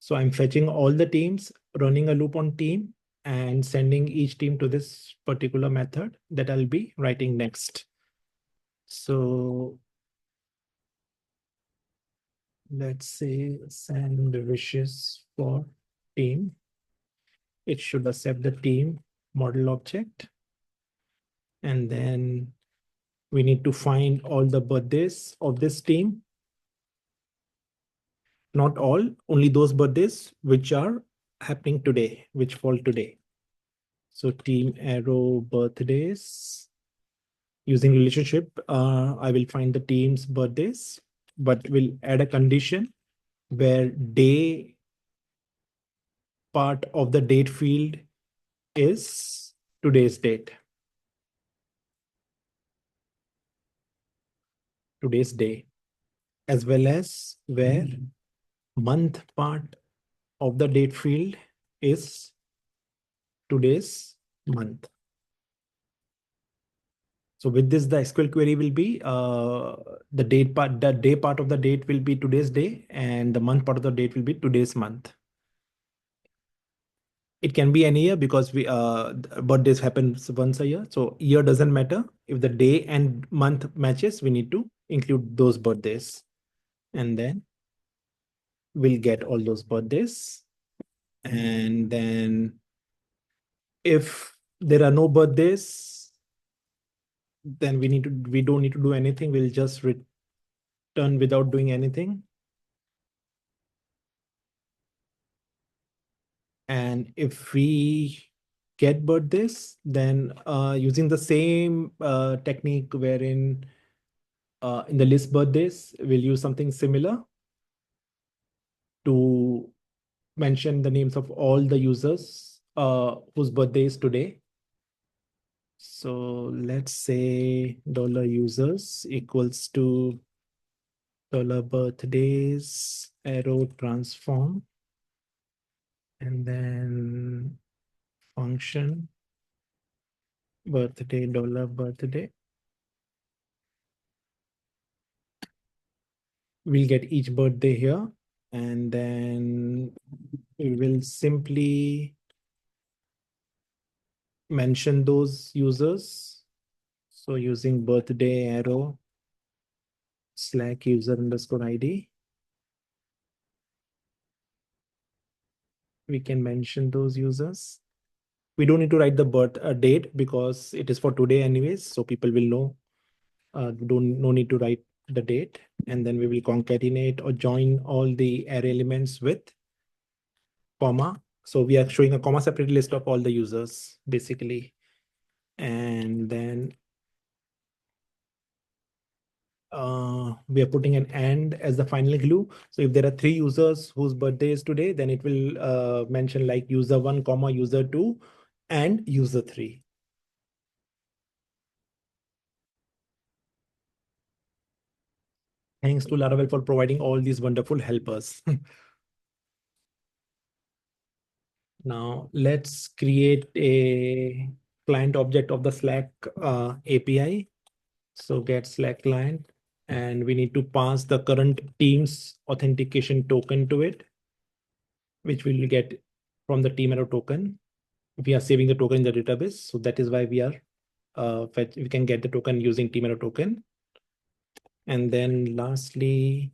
So I'm fetching all the teams, running a loop on team, and sending each team to this particular method that I'll be writing next. So let's say send wishes for team. It should accept the team model object. And then we need to find all the birthdays of this team. Not all, only those birthdays which are happening today, which fall today. So team arrow birthdays. Using relationship, I will find the team's birthdays, but we'll add a condition where day part of the date field is today's date, today's day, as well as where month part of the date field is today's month. So with this, the SQL query will be the date part, the day part of the date will be today's day, and the month part of the date will be today's month. It can be any year because birthdays happen once a year. So year doesn't matter. If the day and month matches, we need to include those birthdays. And then we'll get all those birthdays. And then if there are no birthdays, then we don't need to do anything. We'll just return without doing anything. And if we get birthdays, then using the same technique wherein in the list birthdays, we'll use something similar to mention the names of all the users whose birthday is today. So let's say $users equals to $birthdays arrow transform, and then function birthday $birthday. We'll get each birthday here, and then we will simply mention those users. So using birthday arrow Slack user underscore ID, we can mention those users. We don't need to write the birth date because it is for today anyways, so people will know. No need to write the date. And then we will concatenate or join all the array elements with comma. So we are showing a comma separate list of all the users basically. And then we are putting an and as the final glue. So if there are 3 users whose birthday is today, then it will mention like user 1, comma user 2 and user 3. Thanks to Laravel for providing all these wonderful helpers. Now let's create a client object of the Slack API. So get Slack client, and we need to pass the current Teams authentication token to it, which we will get from the team arrow token. We are saving the token in the database, so that is why we are we can get the token using team arrow token. And then lastly,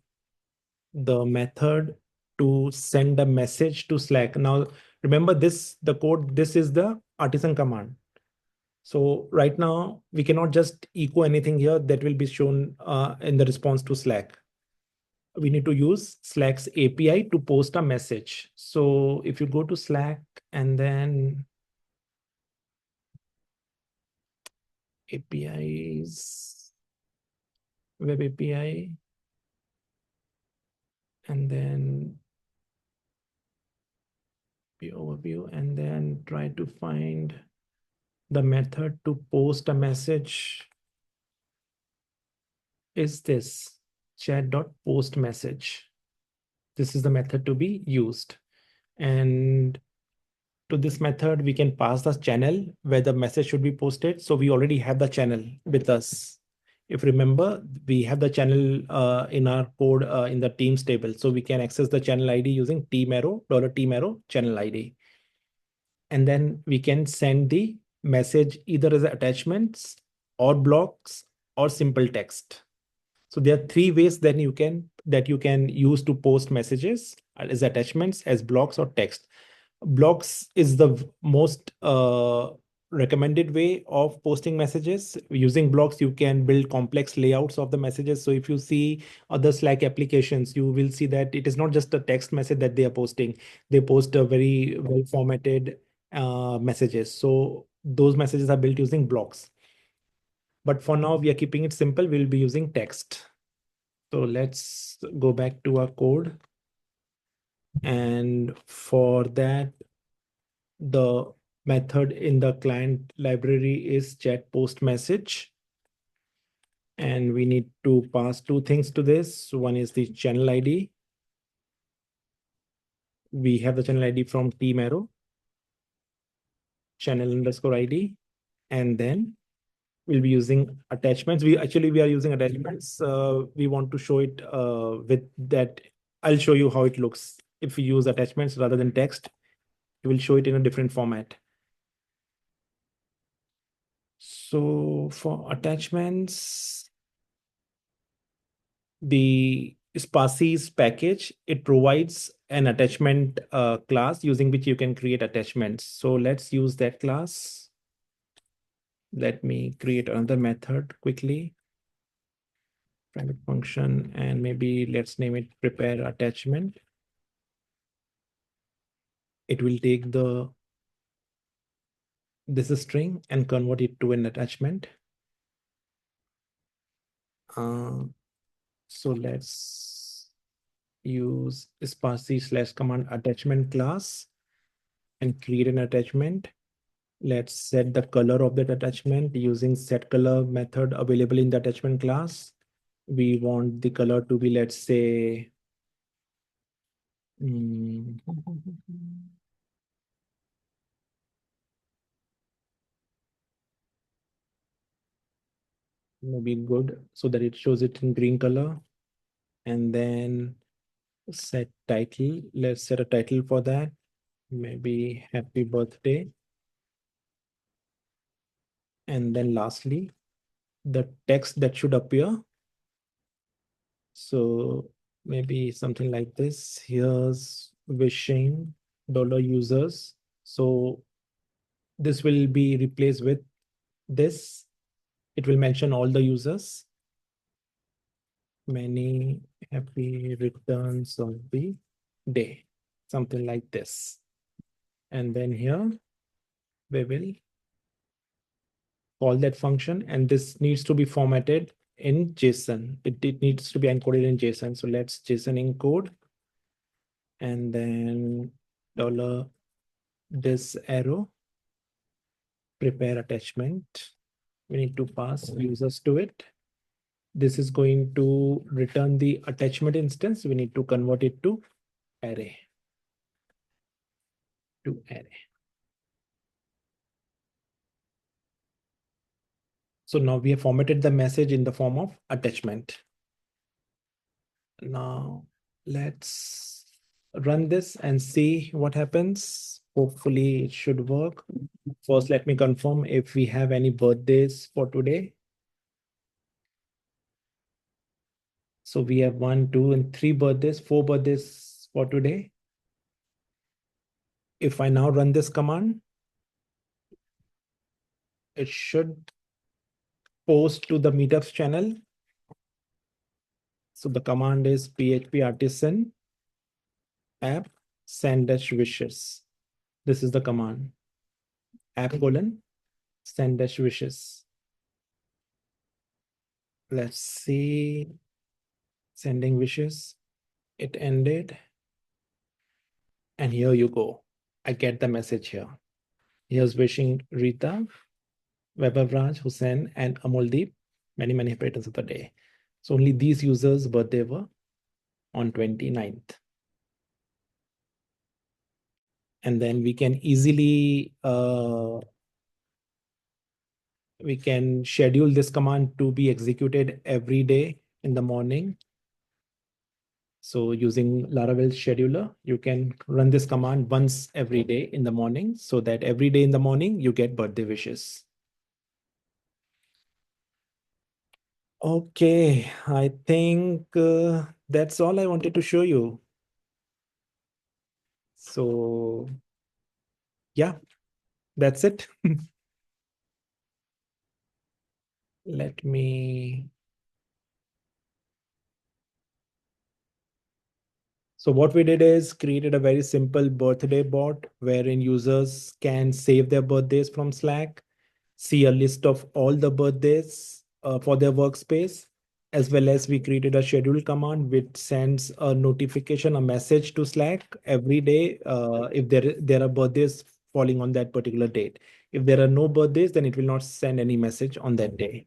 the method to send a message to Slack. Now remember this, the code, this is the artisan command. So right now we cannot just echo anything here that will be shown in the response to Slack. We need to use Slack's API to post a message. So if you go to Slack and then APIs, web API, and then the overview, and then try to find the method to post a message is this chat.post message. This is the method to be used. And to this method, we can pass the channel where the message should be posted. So we already have the channel with us. If remember, we have the channel in our code in the teams table. So we can access the channel ID using team arrow, $team arrow channel ID. And then we can send the message either as attachments or blocks or simple text. So there are 3 ways that you can use to post messages as attachments, as blocks or text. Blocks is the most recommended way of posting messages. Using blocks, you can build complex layouts of the messages. So if you see other Slack applications, you will see that it is not just a text message that they are posting. They post a very well formatted messages. So those messages are built using blocks. But for now, we are keeping it simple. We'll be using text. So let's go back to our code. And for that, the method in the client library is chat post message. And we need to pass 2 things to this. One is the channel ID. We have the channel ID from team arrow, channel underscore ID. And then we'll be using attachments. We are using attachments. We want to show it with that. I'll show you how it looks. If we use attachments rather than text, it will show it in a different format. So for attachments, the Spacies package, it provides an attachment class using which you can create attachments. So let's use that class. Let me create another method quickly. Private function, and maybe let's name it prepare attachment. It will take this string and convert it to an attachment. So let's use spaCy /command attachment class and create an attachment. Let's set the color of that attachment using setColor method available in the attachment class. We want the color to be, let's say, maybe good, so that it shows it in green color. And then set title. Let's set a title for that. Maybe happy birthday. And then lastly, the text that should appear. So maybe something like this. Here's wishing $users. So This will be replaced with this. It will mention all the users. Many happy returns of the day, something like this. And then here we will call that function, and this needs to be formatted in JSON. It needs to be encoded in JSON. So let's JSON encode, and then dollar this arrow prepare attachment. We need to pass users to it. This is going to return the attachment instance. We need to convert it to array. So now we have formatted the message in the form of attachment. Now let's run this and see what happens. Hopefully it should work. First, let me confirm if we have any birthdays for today. So we have 1, 2, and 3 birthdays, 4 birthdays for today. If I now run this command, it should post to the Meetups channel. So the command is php artisan app send dash wishes. This is the command, app colon send dash wishes. Let's see, sending wishes. It ended. And here you go. I get the message here. Here's wishing Rita, Vaibhav, Hussain, and Amoldeep many, many happy returns of the day. So only these users' birthday were on 29th. And then we can easily we can schedule this command to be executed every day in the morning. So using Laravel scheduler, you can run this command once every day in the morning, so that every day in the morning you get birthday wishes. Okay, I think that's all I wanted to show you. So yeah, that's it. Let me. So what we did is created a very simple birthday bot wherein users can save their birthdays from Slack, see a list of all the birthdays for their workspace, as well as we created a schedule command which sends a notification, a message to Slack every day if there are birthdays falling on that particular date. If there are no birthdays, then it will not send any message on that day.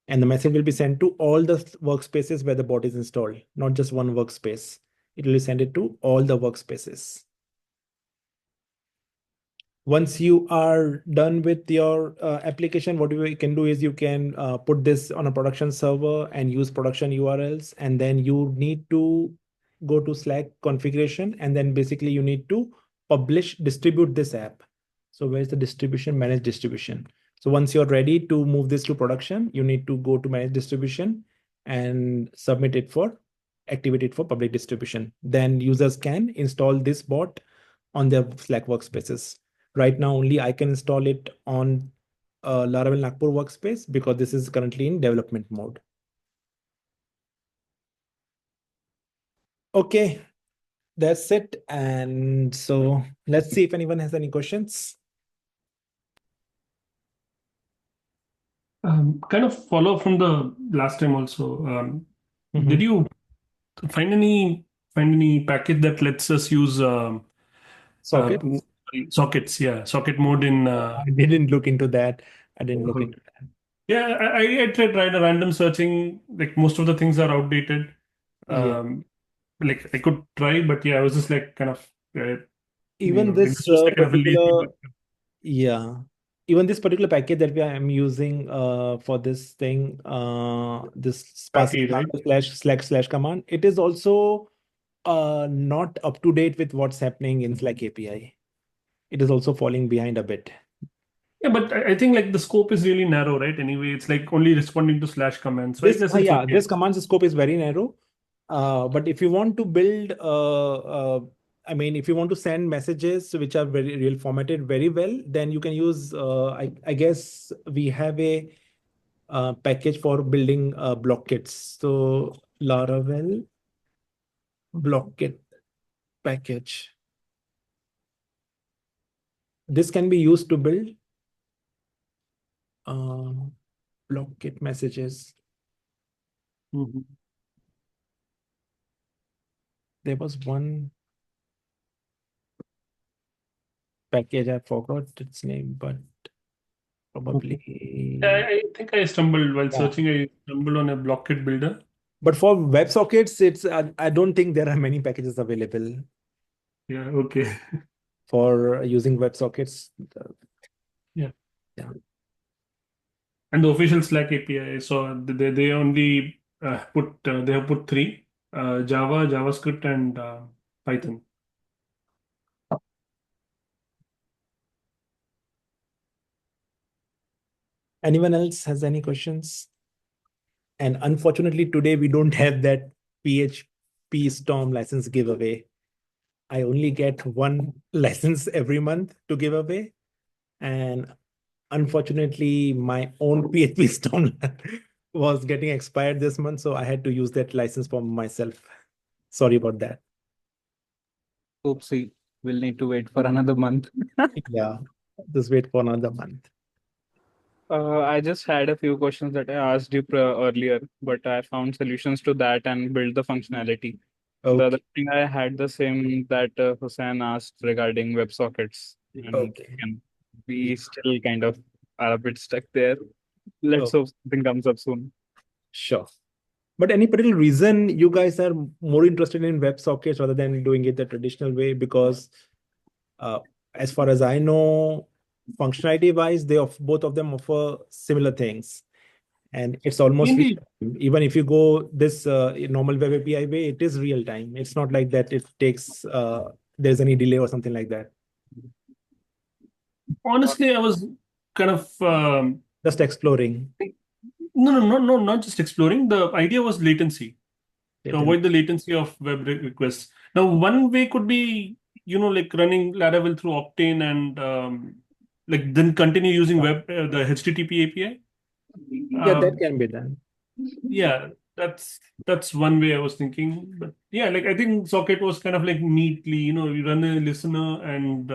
And the message will be sent to all the workspaces where the bot is installed, not just one workspace. It will send it to all the workspaces. Once you are done with your application, what you can do is you can put this on a production server and use production URLs. And then you need to go to Slack configuration. And then basically you need to distribute this app. So where's the distribution? Manage distribution. So once you're ready to move this to production, you need to go to manage distribution and activate it for public distribution. Then users can install this bot on their Slack workspaces. Right now, only I can install it on Laravel Nagpur workspace because this is currently in development mode. Okay, that's it. And so let's see if anyone has any questions. Kind of follow from the last time also. Mhm. Did you find any package that lets us use Socket? sockets? Yeah, socket mode in. I didn't look into that. I didn't look into that. Yeah, I tried a random searching. Like most of the things are outdated. Yeah. Like I could try, but yeah, I was just like kind of Even it was this just like kind of a lazy particular, look. yeah, even this particular package that I'm using for this thing, this Package, right? // command, it is also not up to date with what's happening in Slack API. It is also falling behind a bit. Yeah, but I think like the scope is really narrow, right? Anyway, it's like only responding to slash commands. So I guess it's okay. This command scope is very narrow. But if you want to build, I mean, if you want to send messages which are very real formatted very well, then you can use, I guess we have a package for building block kits. So Laravel block kit package. This can be used to build block kit messages. There was one package, I forgot its name, but probably. I think I stumbled while Yeah. searching. I stumbled on a blockade builder. But for WebSockets, it's I don't think there are many packages available Yeah. Okay. for using WebSockets. Yeah. Yeah. And the official Slack API. So they only they have put three: Java, JavaScript, and Python. Anyone else has any questions? And unfortunately, today we don't have that PHP Storm license giveaway. I only get one license every month to give away. And unfortunately, my own PHP Storm was getting expired this month. So I had to use that license for myself. Sorry about that. Oopsie, we'll need to wait for another month. Yeah, just wait for another month. I just had a few questions that I asked you earlier, but I found solutions to that and built the functionality. The Okay. other thing I had the same that Hussein asked regarding WebSockets, and Okay. we still kind of are a bit stuck there. Let's Okay. hope something comes up soon. Sure. But any particular reason you guys are more interested in WebSockets rather than doing it the traditional way? Because as far as I know, functionality wise, both of them offer similar things. And it's almost Mainly, even if you go this normal web API way, it is real time. It's not like that it takes there's any delay or something like that. honestly, I was kind of Just exploring. no, not just exploring. The idea was latency. To Latency. avoid the latency of web requests. Now, one way could be, like running Laravel through Octane and like then continue using the HTTP API. Yeah, that can be done. Yeah, that's one way I was thinking. But yeah, like I think Socket was kind of like neatly, you run a listener and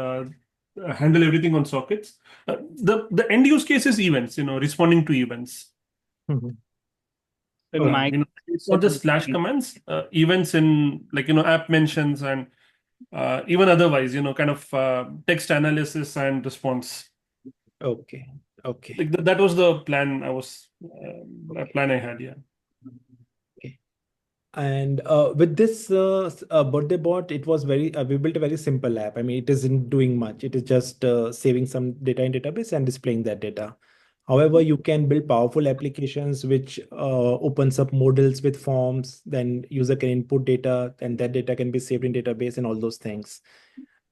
handle everything on sockets. The end use case is events, responding to events. Mhm. In Okay. my It's not just slash commands, events in like app mentions and even otherwise, kind of text analysis and response. Okay. Okay. Like that was the plan plan I had. Yeah. Okay. And with this birthday bot, it was we built a very simple app. I mean, it isn't doing much. It is just saving some data in database and displaying that data. However, you can build powerful applications which opens up models with forms. Then user can input data, and that data can be saved in database and all those things.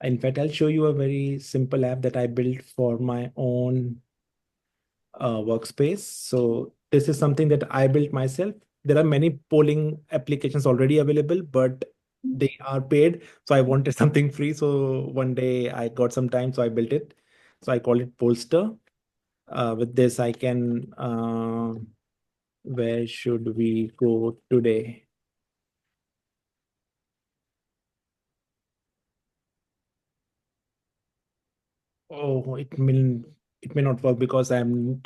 In fact, I'll show you a very simple app that I built for my own workspace. So this is something that I built myself. There are many polling applications already available, but they are paid. So I wanted something free. So one day I got some time, so I built it. So I call it Polster. With this, I can, where should we go today? Oh, it may not work because I'm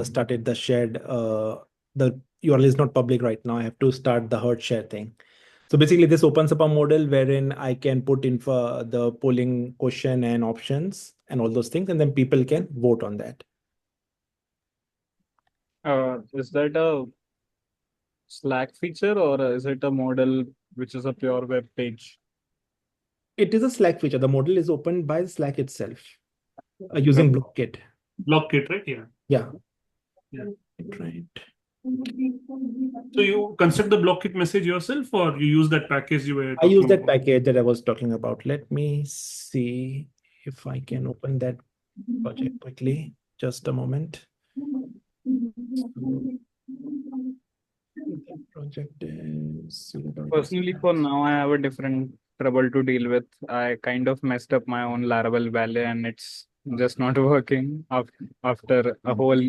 started the shared the URL is not public right now. I have to start the herd share thing. So basically, this opens up a model wherein I can put in for the polling question and options and all those things, and then people can vote on that. is that a Slack feature or is it a model which is a pure web page? It is a Slack feature. The model is opened by Slack itself using Blockkit. Blockkit, right? Yeah. Yeah. Yeah. Right. So you construct the Blockkit message yourself, or you use that package you were I use talking that about? package that I was talking about. Let me see if I can open that project quickly. Just a moment. So, that project is Personally, for now, I have a different trouble to deal with. I kind of messed up my own Laravel Valet and it's just not working after a whole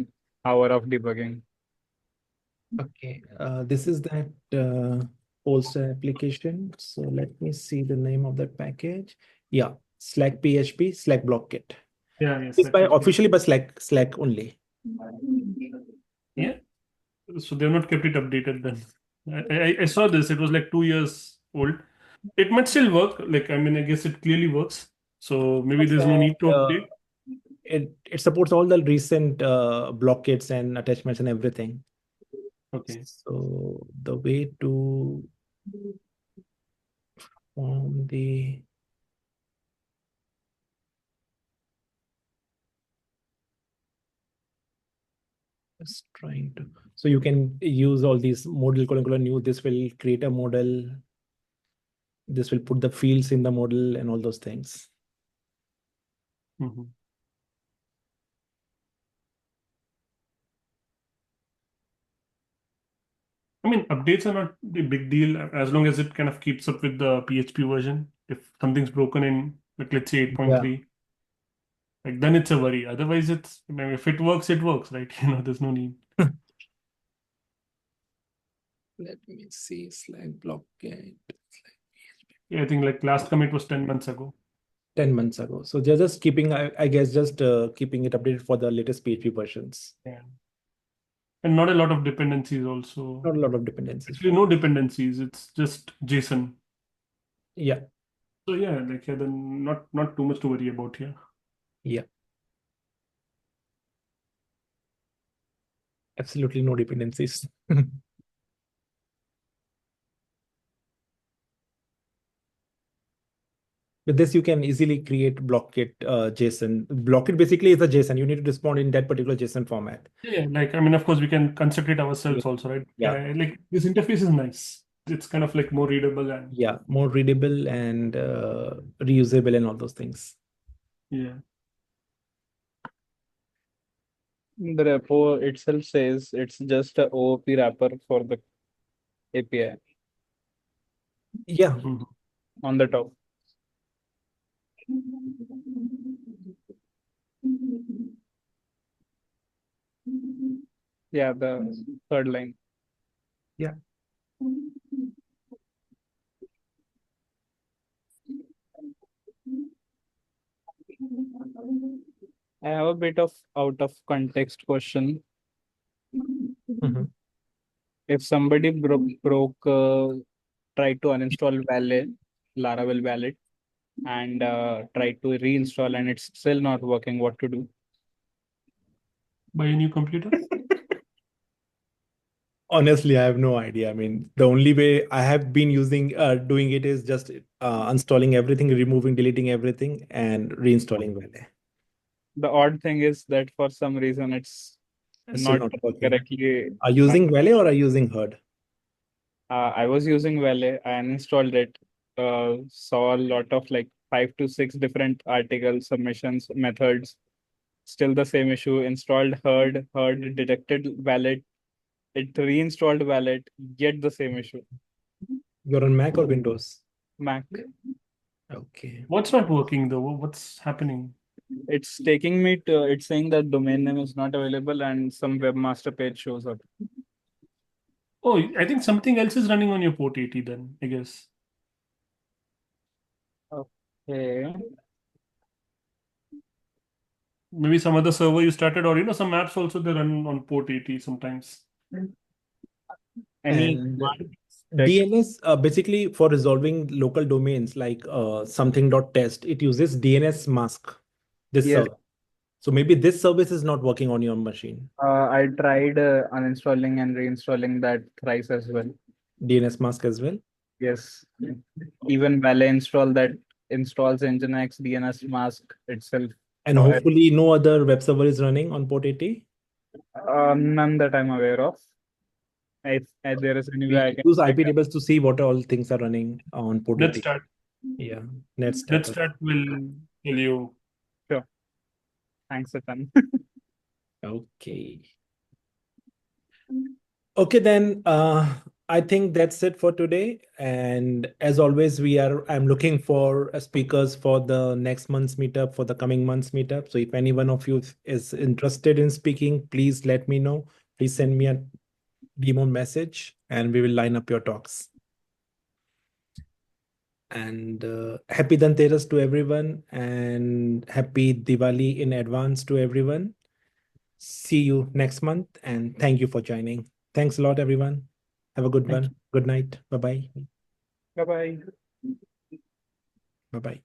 hour of debugging. Okay, this is that Polster application. So let me see the name of that package. Yeah, Slack PHP, Slack Block Kit. Yeah, yes. It's by officially by Slack only. Yeah. So they've not kept it updated then. I saw this. It was like 2 years old. It might still work. Like, I mean, I guess it clearly works. So maybe there's no need to update. It supports all the recent block kits and attachments and everything. Okay. So the way to form the just trying to, so you can use all these model colon new. This will create a model. This will put the fields in the model and all those things. Mhm. I mean, updates are not a big deal as long as it kind of keeps up with the PHP version. If something's broken in, like let's say 8.3, like then it's a worry. Otherwise, it's, I mean, if it works, right? There's no need. Let me see Slack block kit. Yeah, I think like last commit was 10 months ago. 10 months ago. So they're just keeping, I guess, just keeping it updated for the latest PHP versions. Yeah. And not a lot of dependencies also. Not a lot of dependencies. Actually, no dependencies. It's just JSON. Yeah, So yeah, like yeah, then not too much to worry about here. yeah. Absolutely no dependencies. With this, you can easily create Blockit JSON. Blockit basically is a JSON. You need to respond in that particular JSON format. Yeah, like I mean, of course, we can construct it ourselves also, right? Yeah. Like this interface is nice. It's kind of like more readable and Yeah, more readable and reusable and all those things. yeah. The repo itself says it's just a OOP wrapper for the API Yeah, Mhm. on the top. Yeah, the third line. yeah. I have a bit of out of context question. Mhm. If somebody broke tried to uninstall Valet, Laravel Valet, and tried to reinstall and it's still not working, what to do? Buy a new computer. Honestly, I have no idea. I mean, the only way I have been using doing it is just uninstalling everything, removing, deleting everything, and reinstalling Valet. The odd thing is that for some reason it's It's still not not working. correctly. Are you using Valet or are you using Herd? I was using Valet. I uninstalled it. Saw a lot of like 5 to 6 different articles, submissions, methods. Still the same issue. Installed Herd. Herd detected Valet. It reinstalled Valet. Yet the same issue. You're on Mac or Windows? Mac. Okay. What's not working though? What's happening? It's taking me to. It's saying that domain name is not available and some webmaster page shows up. Oh, I think something else is running on your port 80 then, I guess. Okay. Maybe some other server you started, or some apps also they run on port 80 sometimes. Any And that DNS, basically for resolving local domains like something.test, it uses DNS mask, this yes. server. So maybe this service is not working on your machine. I tried uninstalling and reinstalling that thrice as well. DNS mask as well. Yes. Even Valet install that installs Nginx DNS mask itself. And hopefully no other web server is running on port 80. None that I'm aware of. If there is any way I We can use check IP tables to see what all things are running on port 80. Let's start. Yeah, let's Let's start. start will tell you. Sure. Thanks a ton. Okay. Okay, then I think that's it for today. And as always, I'm looking for speakers for the next month's meetup, for the coming month's meetup. So if any one of you is interested in speaking, please let me know. Please send me a demo message and we will line up your talks. And happy Dhanteras to everyone and happy Diwali in advance to everyone. See you next month and thank you for joining. Thanks a lot, everyone. Have a good Thank one. Good night. Bye-bye. Bye bye. Bye-bye.